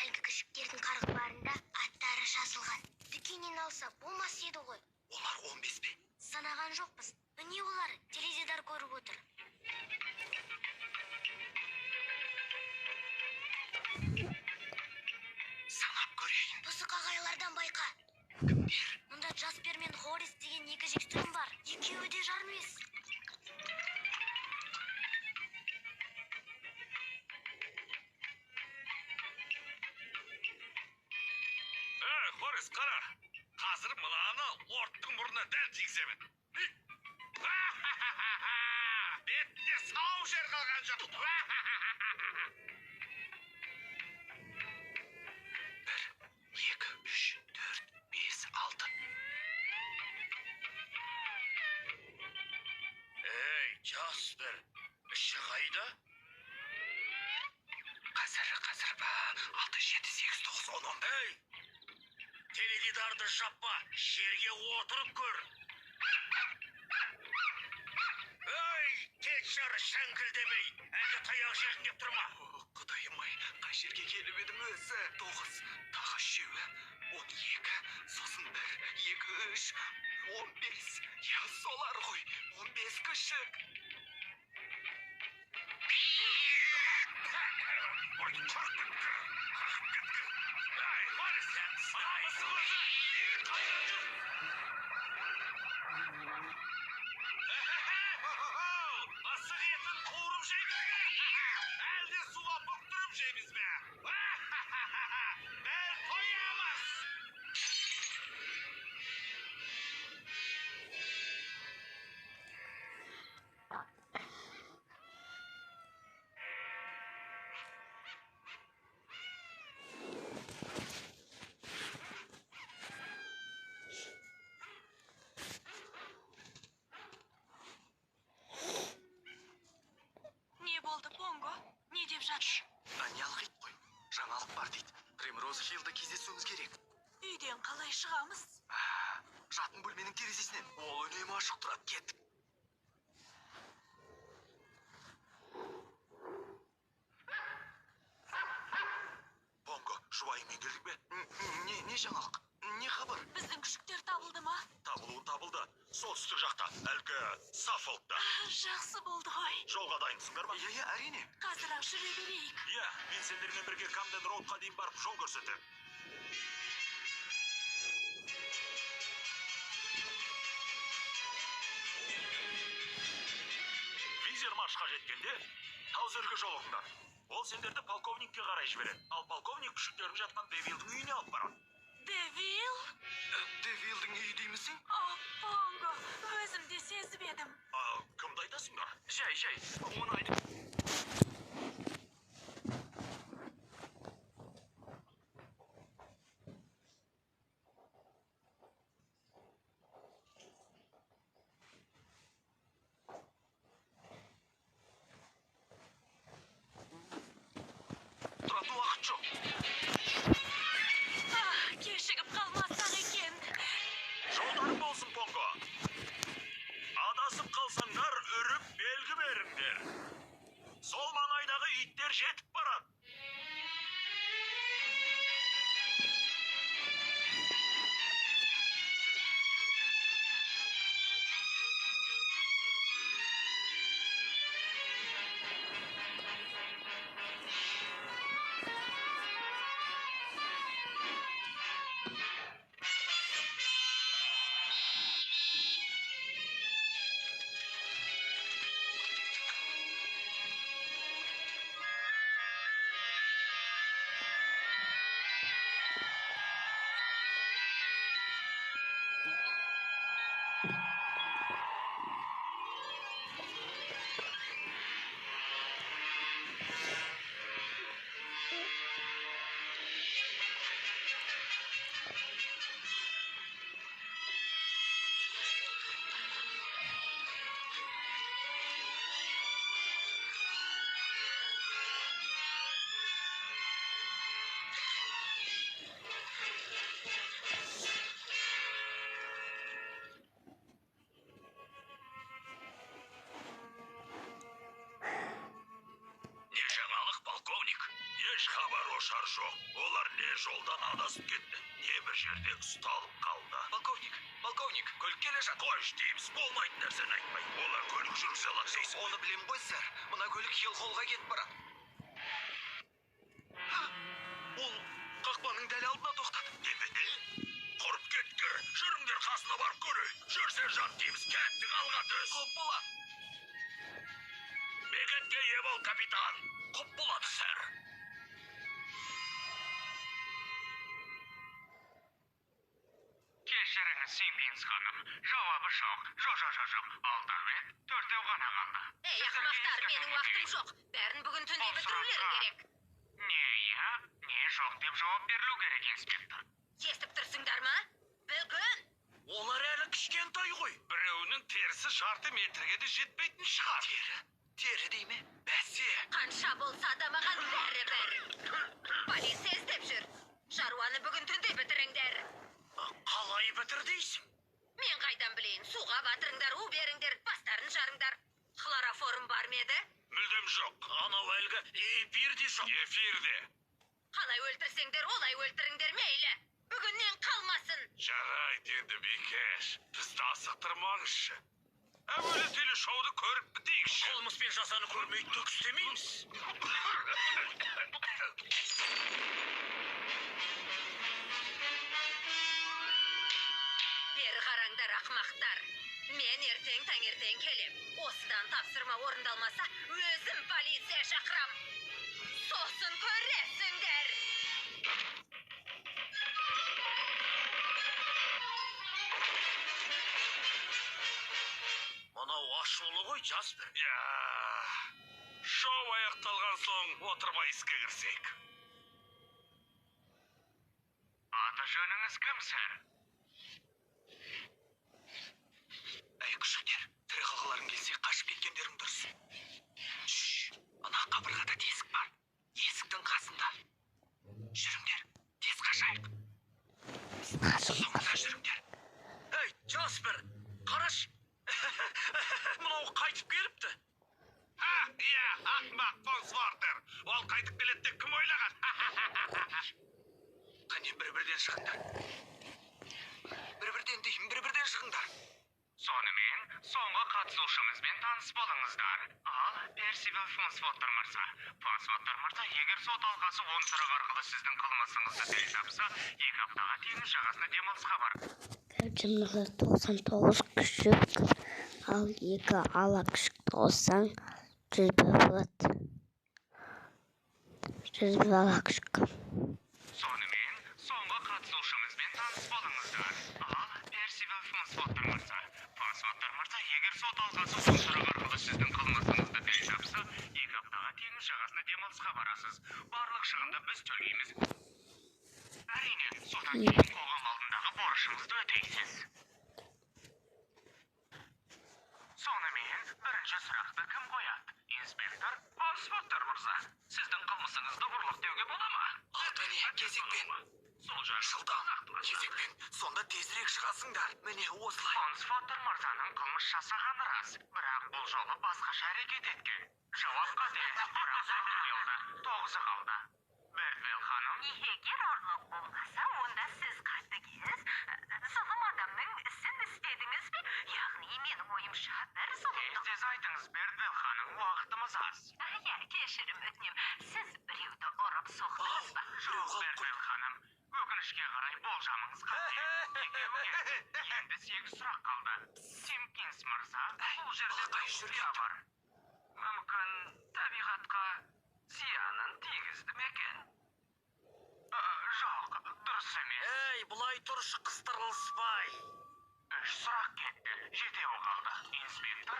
Әлгі күшіктердің қарғыбарында аттары жазылған. Дүкеннен алса болмас еді ғой. Олар 15 бе? Санаған жоқпыз. Міне олар теледидар көріп отыр. Санап көрейін. Бұзық ағайлардан байқа. Кімдер? Мұнда Джаспер мен Хорис деген екі жексұрын бар. Екеуі де жармес. Хорис, қара. Қазір мынаны орттың мұрнына дәл тигіземін. Бетінде сау жер қалған жоқ. 1, 2, 3, 4, 5, 6. Ей, Джаспер, іші қайда? Қазір ба. 6, 7, 8, 9, 10, 11. Ей, теледидарды жаппа, жерге отырып көр. Ей, кетшар шәңкілдемей, әлде таяқ жерін деп тұрма. Құдайым-ай, қай жерге келіп едім өзі? 9, тағы 7, 12, сосын 1, 2, 3, 15. Я солар ғой, 15 күшік. Ой, Ей, Хорис, мынамысы өзі. Қайдан жүр? Мысық етін қуырып жейміз бе? Әлде суға бұқтырып жейміз бе? Бәл қоямыз! Не болды, Понго? Не деп жатыр? Анялық ит қой. Жаңалық бар дейді. Примроз Хиллда кездесуіміз керек. Үйден қалай шығамыз? Жатын бөлменің терезесінен. Ол үнемі ашық тұрады, кеттік. Понго, жұбайымен келдік бе? Не жаңалық? Не хабар? Біздің күшіктер табылды ма? Табылуын табылды. Солтүстік жақта, әлгі Саффолкта. Жақсы болды ғой. Жолға дайынсыңдар ма? Иә, әрине. Қазір-ақ жүре берейік. Иә, мен сендермен бірге Камден Роудқа дейін барып жол көрсетем. Визермашқа жеткенде, Таузерге жолығыңдар. Ол сендерді полковникке қарай жібереді. Ал полковник күшіктерін жатқан Девилдің үйіне алып барады. Девил? Девилдің үйі деймісің? Понго, өзім де сезіп едім. Кімді айтасыңдар? Жай, оны айтып. Тұратын уақыт жоқ. Кешігіп қалмасақ екен. Жолдарың болсын, Понго. Адасып қалсаңдар, үріп белгі беріңдер. Сол Полковник, көлік келе жатыр. Қойш дейміз, болмайтын нәрсені айтпай. Олар көлік жүргізе алады дейсің. Оны білем ғой, сэр. Мына көлік Хилхолға кетіп барады. Ол қақпаның дәл алдына тоқтады. Не? Құрып кеткір. Жүріңдер қасына барып көрейік. Жүр, сержант дейміз, кәттік алға түс. Құп болады. Бекетке ие бол, капитан. Құп болады, сэр. Кешіріңіз, Симпинс ханым. Жауабы жоқ. Жоқ. Алтаует, төртеу ғана қалды. Ей, ақымақтар, менің уақытым жоқ. Бәрін бүгін түнде бітірулерің керек. Не иә, не жоқ деп жауап берілу керек, инспектор. Естіп тұрсыңдар ма? Бүгін. Олар әлі кішкентай ғой. Біреуінің терісі жарты метрге де жетпейтін шығар. Тері дей ме? Бәсе. Қанша болса да маған бәрі. Полиция іздеп жүр. Шаруаны бүгін түнде бітіріңдер. Қалай бітір дейсің? Мен қайдан білейін, суға батырыңдар, у беріңдер, бастарын жарыңдар. Хлороформ бар ма еді? Мүлдем жоқ. Анау әлгі эфирде жоқ. Эфирде. Қалай өлтірсеңдер, олай өлтіріңдер мейлі. Бүгіннен қалмасын. Жарайды енді бекеш. Бізді асықтырмаңызшы. Әуелі телешоуды көріп бітейікші. Қолымызбен жасаны көрмей түк істемейміз. Бері қараңдар, ақымақтар. Мен таңертең келем. Осыдан тапсырма орындалмаса, өзім полиция шақырам. Сосын көресіңдер. Мынау ашулы ғой, Джаспер. Шоу аяқталған соң отырмай іске кірсек. Аты жөніңіз кім, сэр? Әй, күшіктер, тірі қалғыларың келсе қашып кеткендерің дұрыс. Ана қабырғада тесік бар. Есіктің қасында. Жүріңдер, тез қашайық. Соңында жүріңдер. Әй, Джаспер, қараш. Мынау қайтып келіпті. Иә, ақмақ Фонсвортер. Ол қайтып келеді деп кім ойлаған? Қане, бір-бірден шығыңдар. Бір-бірден деймін, бір-бірден шығыңдар. Сонымен, соңғы қатысушымызбен таныс болыңыздар. Ал Персивал Фонсвортер мырза. Фонсвортер мырза, егер сот алқасы 10 сұрақ арқылы сіздің қылмысыңызды дәл тапса, 2 аптаға теңіз жағасына демалысқа бар. Жымығы 99 күшік, ал 2 ала күшік 90 101 болады. 101 ала күшік. Сонымен, соңғы қатысушымызбен таныс болыңыздар. Ал Персивал Фонсвортер мырза. Фонсвортер мырза, егер сот алқасы 10 сұрақ арқылы сіздің қылмысыңызды дәл тапса, 2 аптаға теңіз жағасына демалысқа барасыз. Барлық шығынды біз төлейміз. Әрине, содан кейін қоғам алдындағы борышыңызды өтейсіз. Сонымен, бірінші сұрақты кім қояды? Инспектор Фонсвортер мырза. Сіздің қылмысыңызды ұрлық деуге бола ма? Қане, кезекпен. Сол жағы Жылдам, кезекпен. Сонда тезірек шығасыңдар. Міне осылай. Фонсвортер мырзаның қылмыс жасағаны рас, бірақ бұл жолы басқаша әрекет еткен. Жауап қате, бірақ сотылды. 9-ы қалды. Бертвелл ханым. Егер ұрлық болмаса, онда сіз қатыгез, зұлым адамның ісін істедіңіз бе? Яғни менің ойымша бір зұлымдық. Тез айтыңыз, Бертвелл ханым, уақытымыз аз. Иә, кешірім өтінем. Сіз біреуді ұрып соқтыңыз ба? Жоқ, Бертвелл ханым, өкінішке қарай болжамыңыз қате. Енді 8 сұрақ қалды. Симпкинс мырза, бұл жерде бір құпия бар. Мүмкін табиғатқа зиянын тигізді ме екен? Жоқ, дұрыс емес. Ей, бұлай тұршы қыстырылыспай. 3 сұрақ кетті, 7-еу қалды. Инспектор,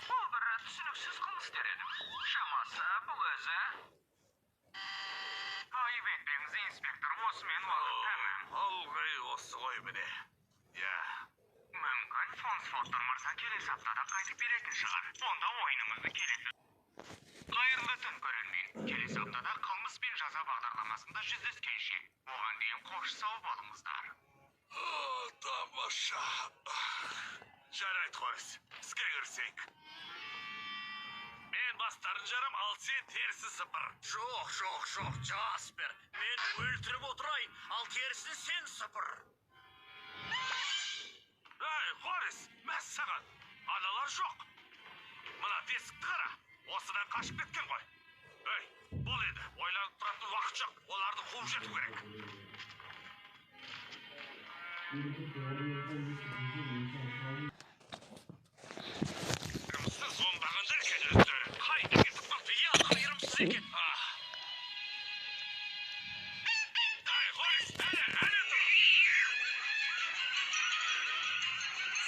бұл бір түсініксіз қылмыс дер едім. Шамасы бұл өзі. Айып етпеңіз, инспектор, осымен уақыт тәмам. Ылғи осы ғой міне. Иә. Мүмкін Фонсвортер мырза келесі аптада қайтып беретін шығар. Онда ойынымызды келесі. Қайырлы түн көрермен. Келесі аптада қылмыс пен жаза бағдарламасында жүздескенше. Оған дейін қош сау болыңыздар. Тамаша. Жарайды қойыз. Іске кірсек. Мен бастарын жарам, ал сен терісі сыпыр. Жоқ, Джаспер. Мен өлтіріп отырайын, ал терісін сен сыпыр. қашып кеткен ғой. Ей, бол еді. Ойланып тұратын уақыт жоқ. Оларды қуып жету керек. Қайырымсыз оңбағандар екен өздері. Қайда кетіп қалды? Я қайырымсыз екен. Ай, Хорис, әлі тұр.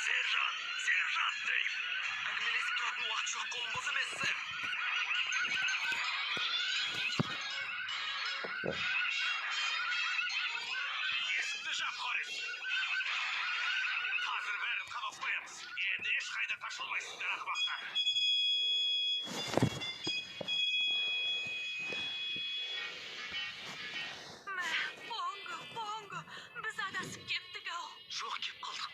Сержант деймін. Әңгімелесіп тұратын уақыт жоқ, қолымыз емес, сэр. Есікті жап, Хорис. Қазір бәрін қамап қоямыз. Енді ешқайда ташылмайсыңдар, ақымақтар. Мә, Понго, біз адасып кеттік ау. Жоқ, кеп қалдық.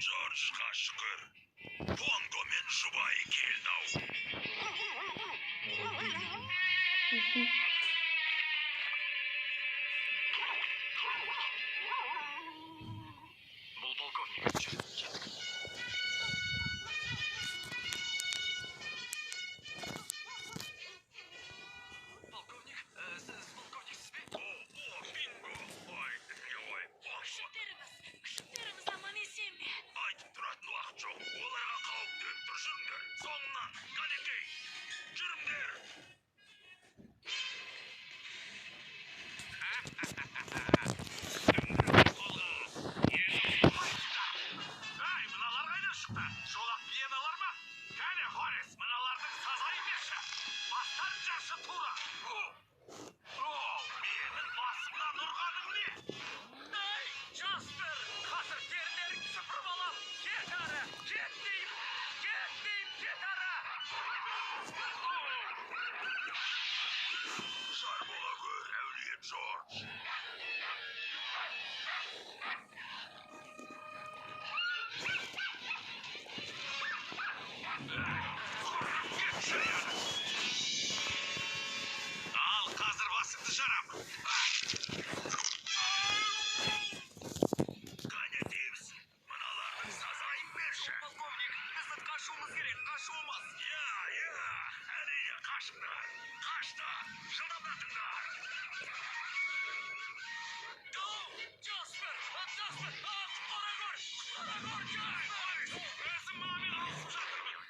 Джорджға шүкір. Понго мен жұбайы келді ау. Бұл полковник. Жүр, кеттік. Полковник, сіз полковниксіз бе? Бинго. Ой, Күшіктеріміз аман есен бе? айтып тұратын уақыт жоқ. Оларға қауіп төніп тұр, жүріңдер. Соңынан, Галекей. Жүріңдер. Ай, мыналар қайдан шықты? Жолақ биеналар ма? Кәне, Хорис, мыналардың сазайын берші. Бастарын жаршы тура. Менің басымнан ұрғаның не? Ей, Джаспер, қазір терілерің сыпырып алам. Кет ары, кет дейім, кет ары. Жар бола көр, әулие Джордж. Ал қазір басыңды жарам. Қане деймісің? Мыналардың сазайын берші. Полковник, біздің қашуымыз керек, қашуымыз. Я, әрине қашыңдар. Қашты, жылдамдатыңдар. Джаспер, құтқара көр, Джаспер. Өзім мынамен алысып жатырмын.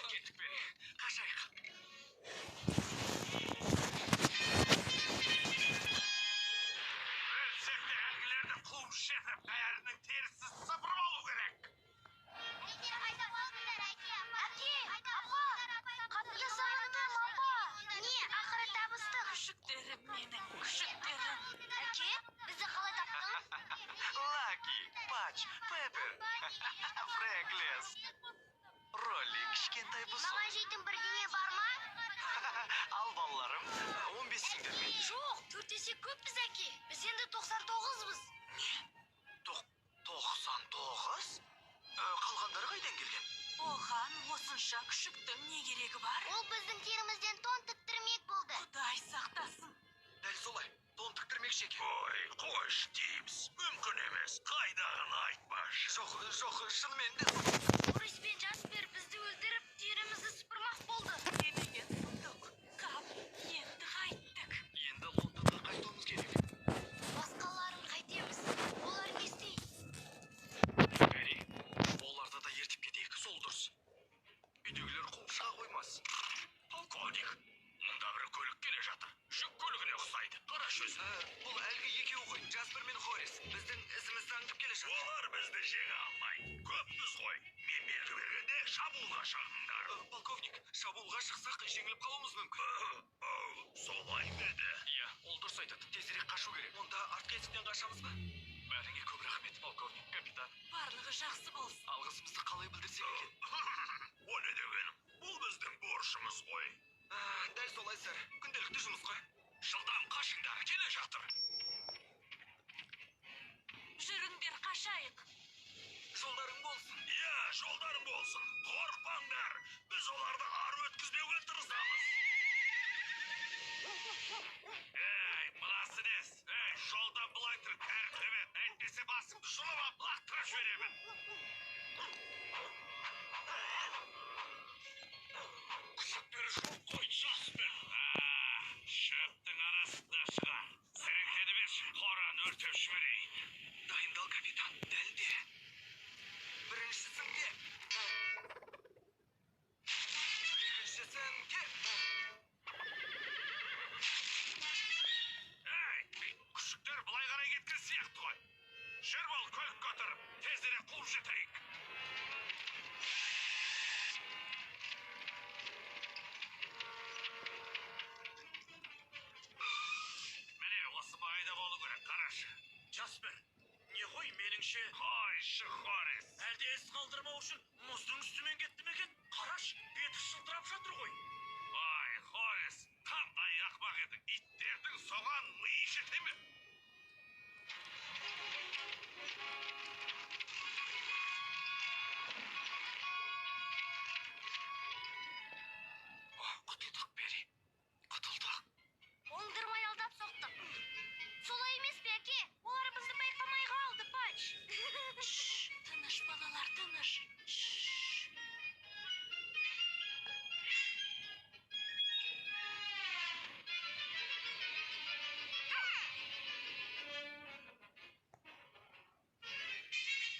Кеттік бері, қашайық. Өлсек те әлгілерді қуып жетіп, бәрінің терісін сыпырып алу керек. Әке, апа, қатты сағындым, апа. Не, ақыры табыстық. Күшіктерім менің, күшіктерім. Әке, бізді қалай таптың? Лаки, Пач, Пеппер, Фреклес, Ролли, кішкентай бұзық. Маған жейтін бірдеңе бар ма? Ал балаларым, 15-сіңдер ме? Жоқ, 4 есе көппіз, әке. Біз енді 99-быз. 99? Қалғандары қайдан келген? Оған осынша күшіктің не керегі бар? Ол біздің терімізден тон тіктірмек болды. Құдай сақтасын. Дәл солай, тон тіктірмекші екен. Ой, қош дейміз. Мүмкін емес. Қайдағыны айтпашы. Жоқ, шынымен де. Борис пен Джаспер бізді өлтіріп, терімізді сыпырмақ болды. Не деген сұмдық. Қап, енді қайттық. Енді Лондонға қайтуымыз керек. Басқаларын қайтеміз. Олар не істейді? Бәри, оларды да ертіп кетейік, сол дұрыс. Үйдегілер қуып шыға қоймас. Полковник, мұнда бір көлік келе жатыр. Жүк көлігіне ұқсайды. Қарашы өзі. Бұл әлгі екеуі ғой, Джаспер мен Хорис. Біздің ізімізді аңдып келе жатыр. Олар бізді жеңе алмайды. Көппіз ғой. Мен белгі бергенде шабуылға шығыңдар. Полковник, шабуылға шықсақ жеңіліп қалуымыз мүмкін. Солай ма еді? Иә, ол дұрыс айтады. Тезірек қашу керек. Онда артқы есіктен қашамыз ба? Бәріңе көп рахмет, полковник, капитан. Барлығы жақсы болсын. Алғысымызды қалай білдірсек екен? О не дегенім? Бұл біздің борышымыз ғой. Дәл солай, сэр. Күнделікті жұмыс қой. Жылдам қашыңдар, келе жатыр. қашайық. Жолдарың болсын. Иә, жолдарың болсын. Қорықпаңдар. Біз оларды ары өткізбеуге тырысамыз. Ей, мынасы нес? Ей, жолда былай тұр, тәртібет. Әйтпесе басымды жұлып ап, лақтыра жіберемін. Күшіктері жоқ қой, Джаспер. Шөптің арасында шығар. Сіріңкені берші, қораны өртеп жіберейін. Дайындал, капитан, дәлде. Біріншісінде. Екіншісінде. Ей, күшіктер былай қарай кеткен сияқты ғой. Жүр бол, көлік көтір, тезірек қуып жетейік. Міне осы майда болу керек, қарашы. Джаспер, не ғой меніңше? Қойшы, Хорис. Әлде ес қалдырмау үшін мұздың үстімен кетті ме екен? Қараш, беті шылдырап жатыр ғой. Ой, Хорис, қандай ақымақ едің. Иттердің соған миы жете ме? Құтылдық, Бери. Құтылдық. Оңдырмай алдап соқтық. Солай емес пе, әке? Олар бізді байқамай қалды, Патч. Тыныш, балалар, тыныш.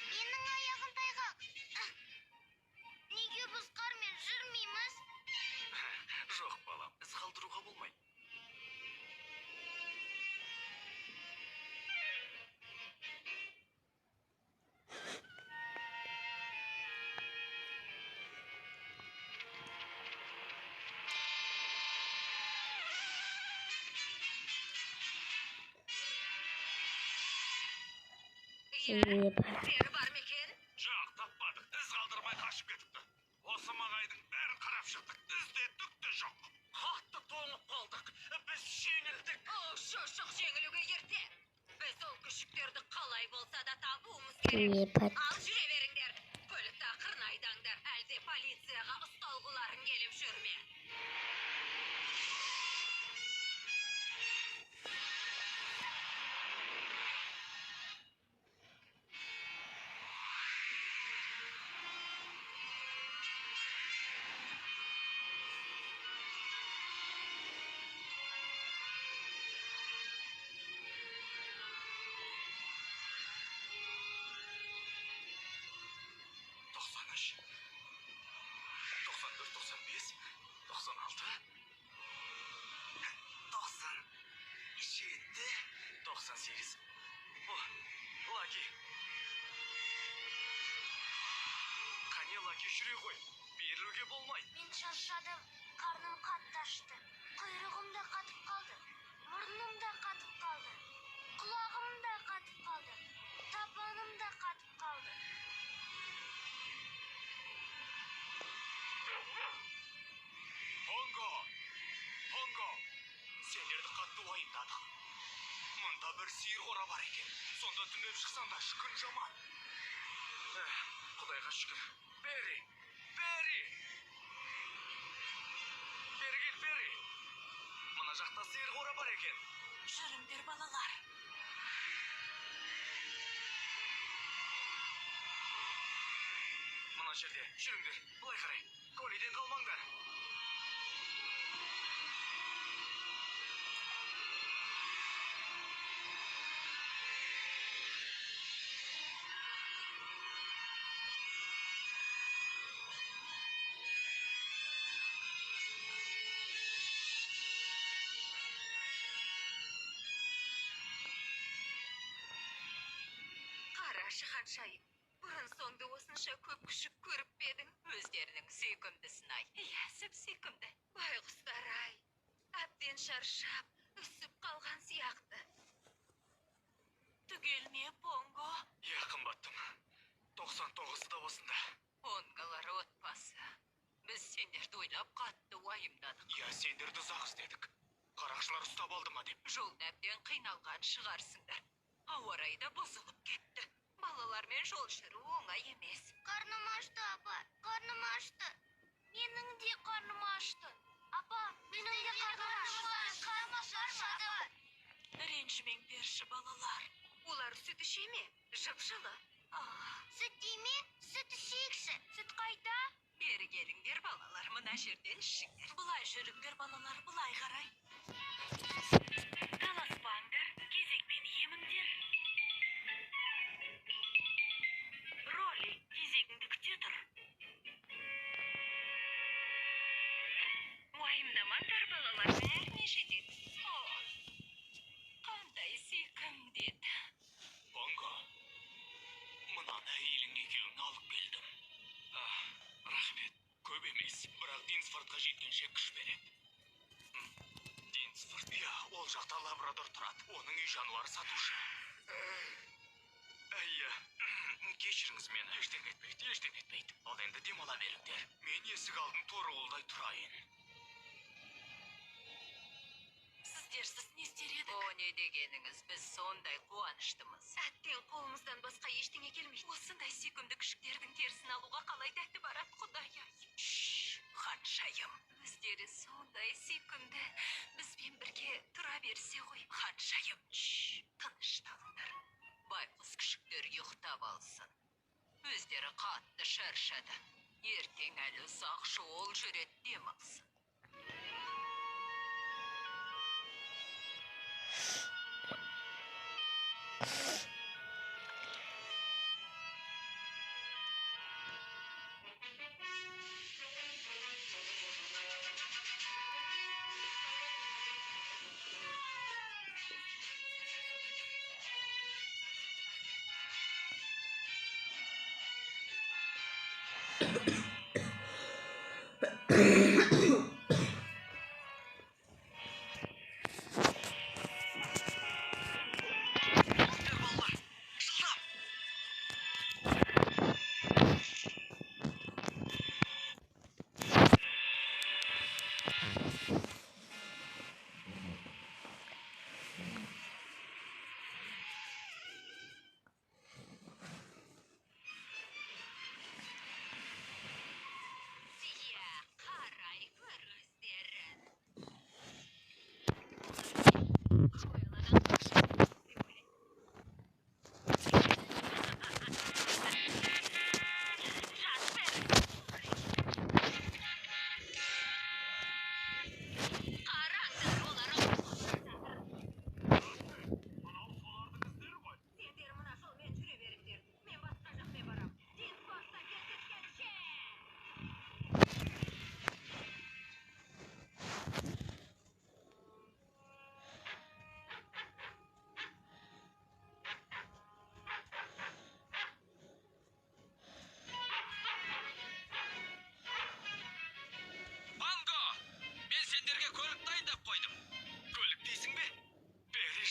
Менің аяғым тайғақ. Неге біз қармен жүрмейміз? Жоқ, балам, із қалдыруға болмайды. Şimdi Бері бар ма екен? Жоқ, таппадық. Із қалдырмай қашып кетіпті. Осы маңайдың бәрін қарап шықтық. Ізде түк те жоқ. Қатты тоңып қалдық. Біз жеңілдік. О, шошық жеңілуге ерте. Біз ол күшіктерді қалай болса да табуымыз керек. не пат Ал жүре беріңдер. Көлікті ақырын айдаңдар. Әлде полицияға ұсталғыларың келіп жүрме. Лаки. Қане, Лаки, жүре ғой. Берілуге болмайды. Мен шаршадым. Қарным қатты ашты. Құйрығым да қатып қалды. Мұрным да қатып қалды. Құлағым да қатып қалды. Табаным да қатып қалды. Понго! Понго! Сендерді қатты уайымдадық. Мұнда бір сиыр қора бар екен. Сонда түнеп шықсаңдар, күн жаман. Құдайға шүкір. Бері! Бері! Бері кел, Бері! Мына жақта сиыр қора бар екен. Жүріңдер, балалар. Мына жерде, жүріңдер, былай қарай. Колиден қалмаңдар. Қарашы, ханшайым. Бұрын соңды осынша көп күшік көріп пе едің? Өздерінің сүйкімдісін-ай. Иә, сүп-сүйкімді. Байғұстар-ай. Әбден шаршап, үсіп қалған сияқты. Түгел ме, Понго? Иә, қымбаттым. 99-ы да осында. Понголар отбасы. Біз сендерді ойлап қатты уайымдадық. Иә, сендерді ұзақ іздедік. Қарақшылар ұстап алды ма деп. Жолда әбден қиналған шығарсыңдар. Ауа райы да бұзылып кетті. Балалармен жол жүру оңай емес. Қарным ашты, апа. Қарным ашты. Менің де қарным ашты. Апа, менің де қарным ашты. Қарным ашты. Ренжімеңдерші, балалар. Олар сүт іше ме? Жып-жылы. Сүт еме, сүт ішейікші. Сүт қайда? Бері келіңдер, балалар, мына жерден ішіңдер. Бұлай жүріңдер, балалар, бұлай қарай. Таласпаңдар, кезекпен еміңдер. Роли, кезегіңді күте тұр. Уайымдамаңдар, балалар, бәріне жетеді. Қандай сүйкімдет. Понго, мынаны әйелің екеуін алып келдім. Рахмет. Көп емес, бірақ Динсфордқа жеткенше күш береді. Динсфорд. Я, ол жақта лабрадор тұрады. Оның үй жануары сатушы. Иә. Кешіріңіз мені. Ештеңе етпейді. Ал енді демала беріңдер. Мен есік алдын торы қолдай тұрайын. Сіздерсіз не істер едік? О, не дегеніңіз, біз сондай қуаныштымыз. Әттен қолымыздан басқа ештеңе келмейді. Осындай сүйкімді күшіктердің терісін алуға қалай тәтті барады, Құдай-ай. Ханшайым. Өздері сондай сүйкімді. Бізбен бірге тұра берсе ғой. Ханшайым. Тынышталыңдар. Байқұс күшіктер ұйықтап алсын. Өздері қатты шаршады. Ертең әлі ұзақ жол жүреді демалсын.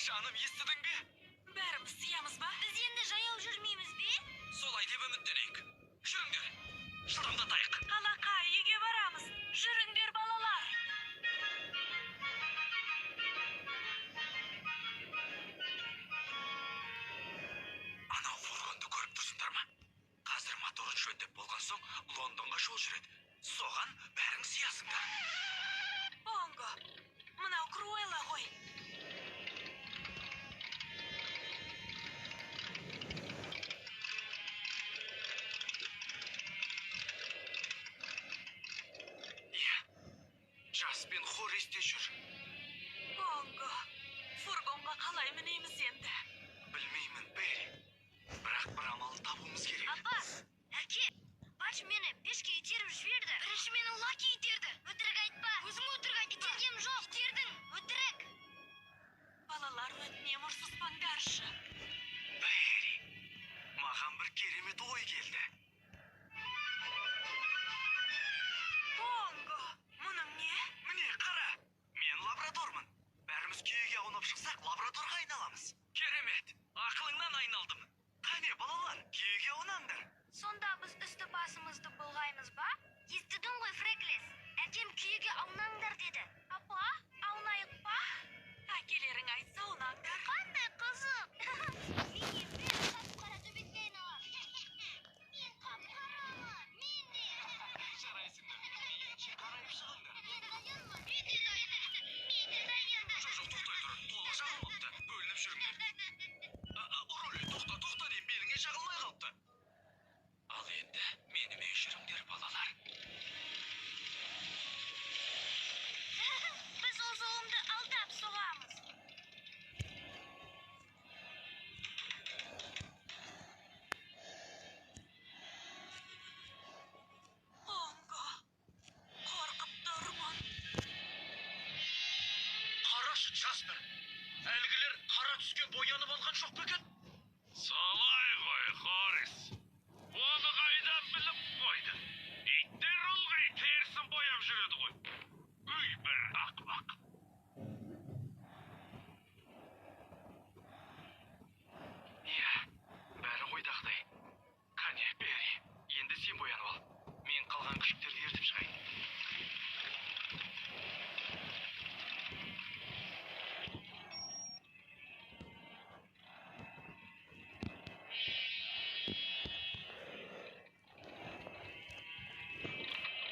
Жаным, естідің бе? Бәріміз сиямыз ба? Біз енді жаяу жүрмейміз бе? Солай деп үміттенейік. Жүріңдер. Жылдамдатайық. Алақай, үйге барамыз. Жүріңдер, балалар. Анау фургонды көріп тұрсыңдар ма? Қазір моторын жөндеп болған соң Лондонға жол жүреді. Соған бәрің сиясыңдар. Понго, мынау Круэлла ғой. Жаспен Хоресте жүр. Понго, фургонға қалай мінеміз енді? Білмеймін, Бэри. Бірақ бір амал табуымыз керек. Апа, әке, бач мені пешке итеріп жіберді. Бірінші мені Лаки итерді. Өтірік айтпа. Өзің өтірік айт. Itергем жоқ. Итердің. Өтірік. Балалар, өтінем ұрсыспаңдаршы. Бэри, маған бір керемет ой келді. Понго, мұның не? Міне, қара. Мен лабрадормын. Бәріміз күйеге аунап шықсақ, лабрадорға айналамыз. Керемет. Ақылыңнан айналдым. Қане, балалар, күйеге аунаңдар. Сонда біз үсті басымызды былғаймыз ба? Естідің ғой, Фреклес. Әкем күйеге түске боянып алған жоқ па екен? Солай ғой, Хорис. Оны қайдан біліп қойды? Иттер ылғи терісін бояп жүреді ғой. Үй бір ақымақ. Иә, бәрі ойдағыдай. Қане, Бери, енді сен боянып ал. Мен қалған күшіктерді ертіп шығайын.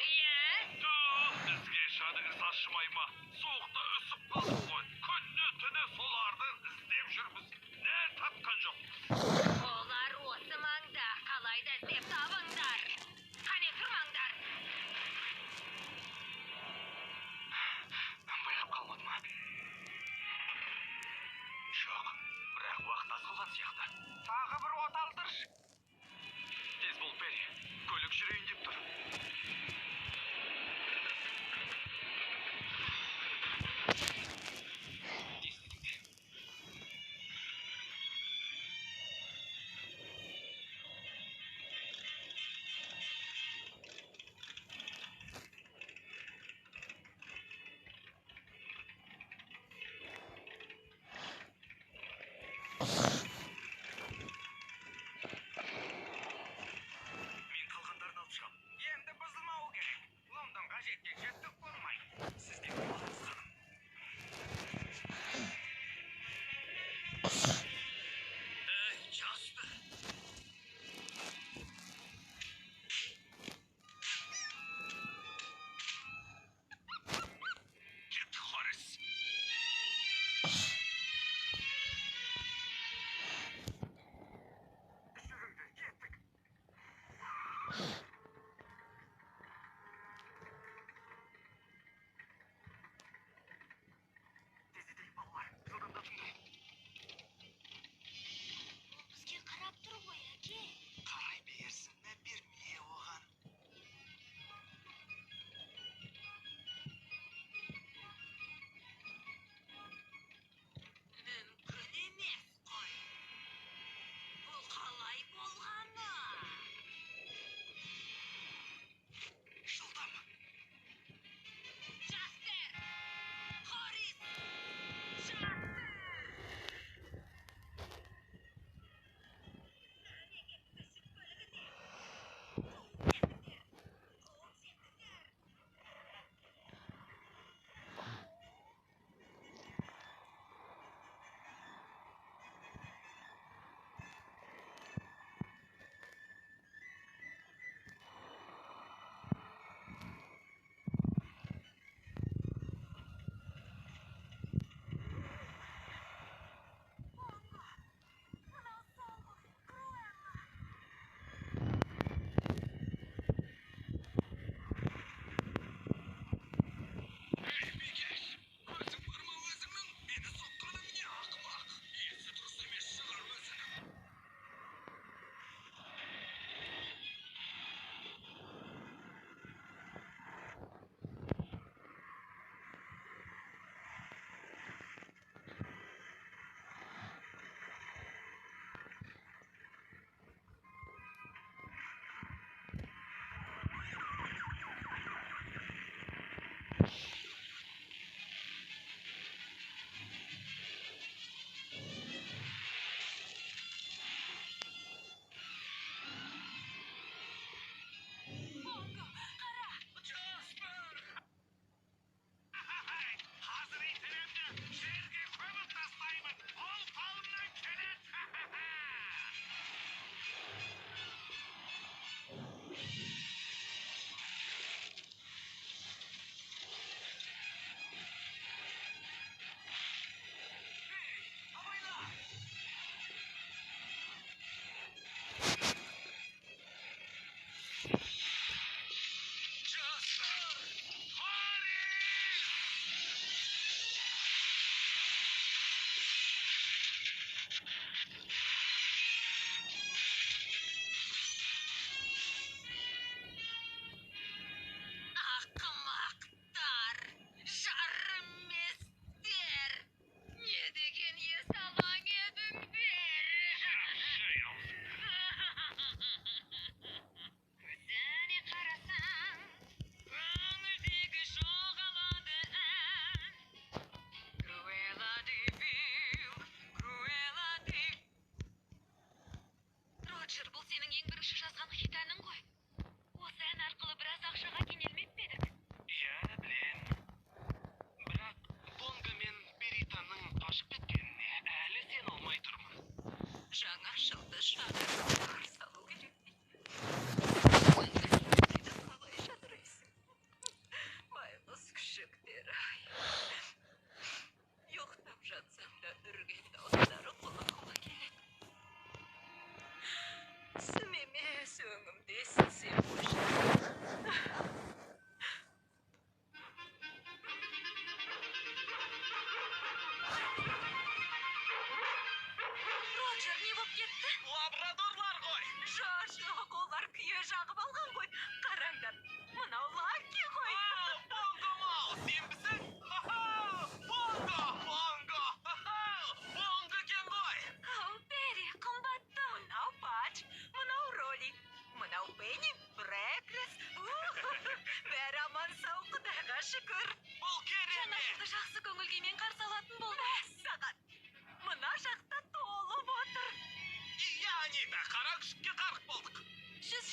Иә? Бізге жадыңыз ашымай ма? Суықта үсіп қалдық қой. Күнне түні соларды іздеп жүрміз. Не тапқан жоқ. Олар осы маңда. Қалай да іздеп табыңдар. Қане тұрмаңдар. Байқап қалмады ма? Жоқ, бірақ уақыт аз қалған сияқты. Тағы бір от алдыршы. Тез бол, Бери. Көлік жүрейін деп тұр. Естідің бе? Мен қалғандарын алып шығам. Енді бұзылмауы керек. Лондонға жеткенше түк болмайды. Сізде болыңыз, ханым. Жасты. Кет, Хорис. Жүріңдер, кеттік. Тездетейік, балалар. Жылдамдатыңдар. Бізге қарап тұр ғой, әке. Қарай берсін, берме оған. Мүмкін емес қой. Бұл қалай болғаны? Жылдам. Джастер! Хорис! Джастер!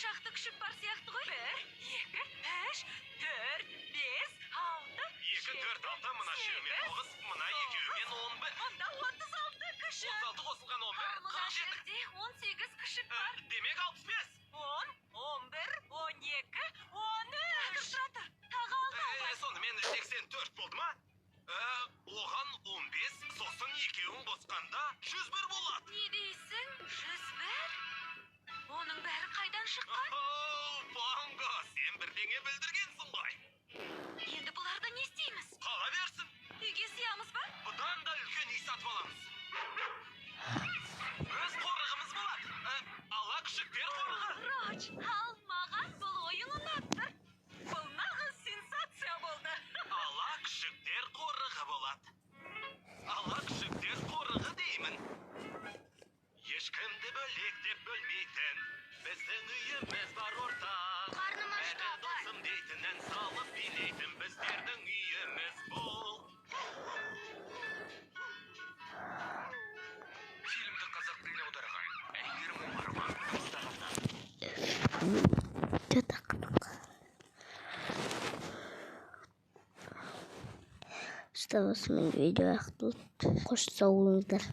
шақты күшік бар сияқты ғой. 1, 2, 3, 4, 5, 6, 2, 4, 6, мына үшеуімен 9, мына екеуімен 11. Онда 36 күшік. 36 қосылған 11, Ал мына 47. жерде 18 күшік бар. Демек 65. 10, 11, 12, 13. Тұра тұр. Тағы 6 бар. Сонымен 84 болды ма? Оған 15, сосын екеуін қосқанда 101 болады. Не дейсің? 101? Оның бәрі қайдан шыққан? Понго, сен бірдеңе білдіргенсің ғой. Енді бұларда не істейміз? Қала берсін. Үйге сиямыз ба? Бұдан да үлкен үй сатып аламыз. Өз қорығымыз болады. Ала күшіктер қорығы. Роч, ал маған бұл ойын ұнатты. Бұл нағыз сенсация болды. Ала күшіктер қорығы болады. Ала күшіктер қорығы деймін. Ешкімді бөлек деп бөлмейтін, біздің үйіміз бар ортақ. Қарным ашты, Бәрі апай. досым дейтін, ән салып билейтін біздердің үйіміз бұл. Фильмді қазақ тіліне аударған Әйгерім Омарова Instagram'dan. Что вас видео аяқталды. Қош сау болыңыздар.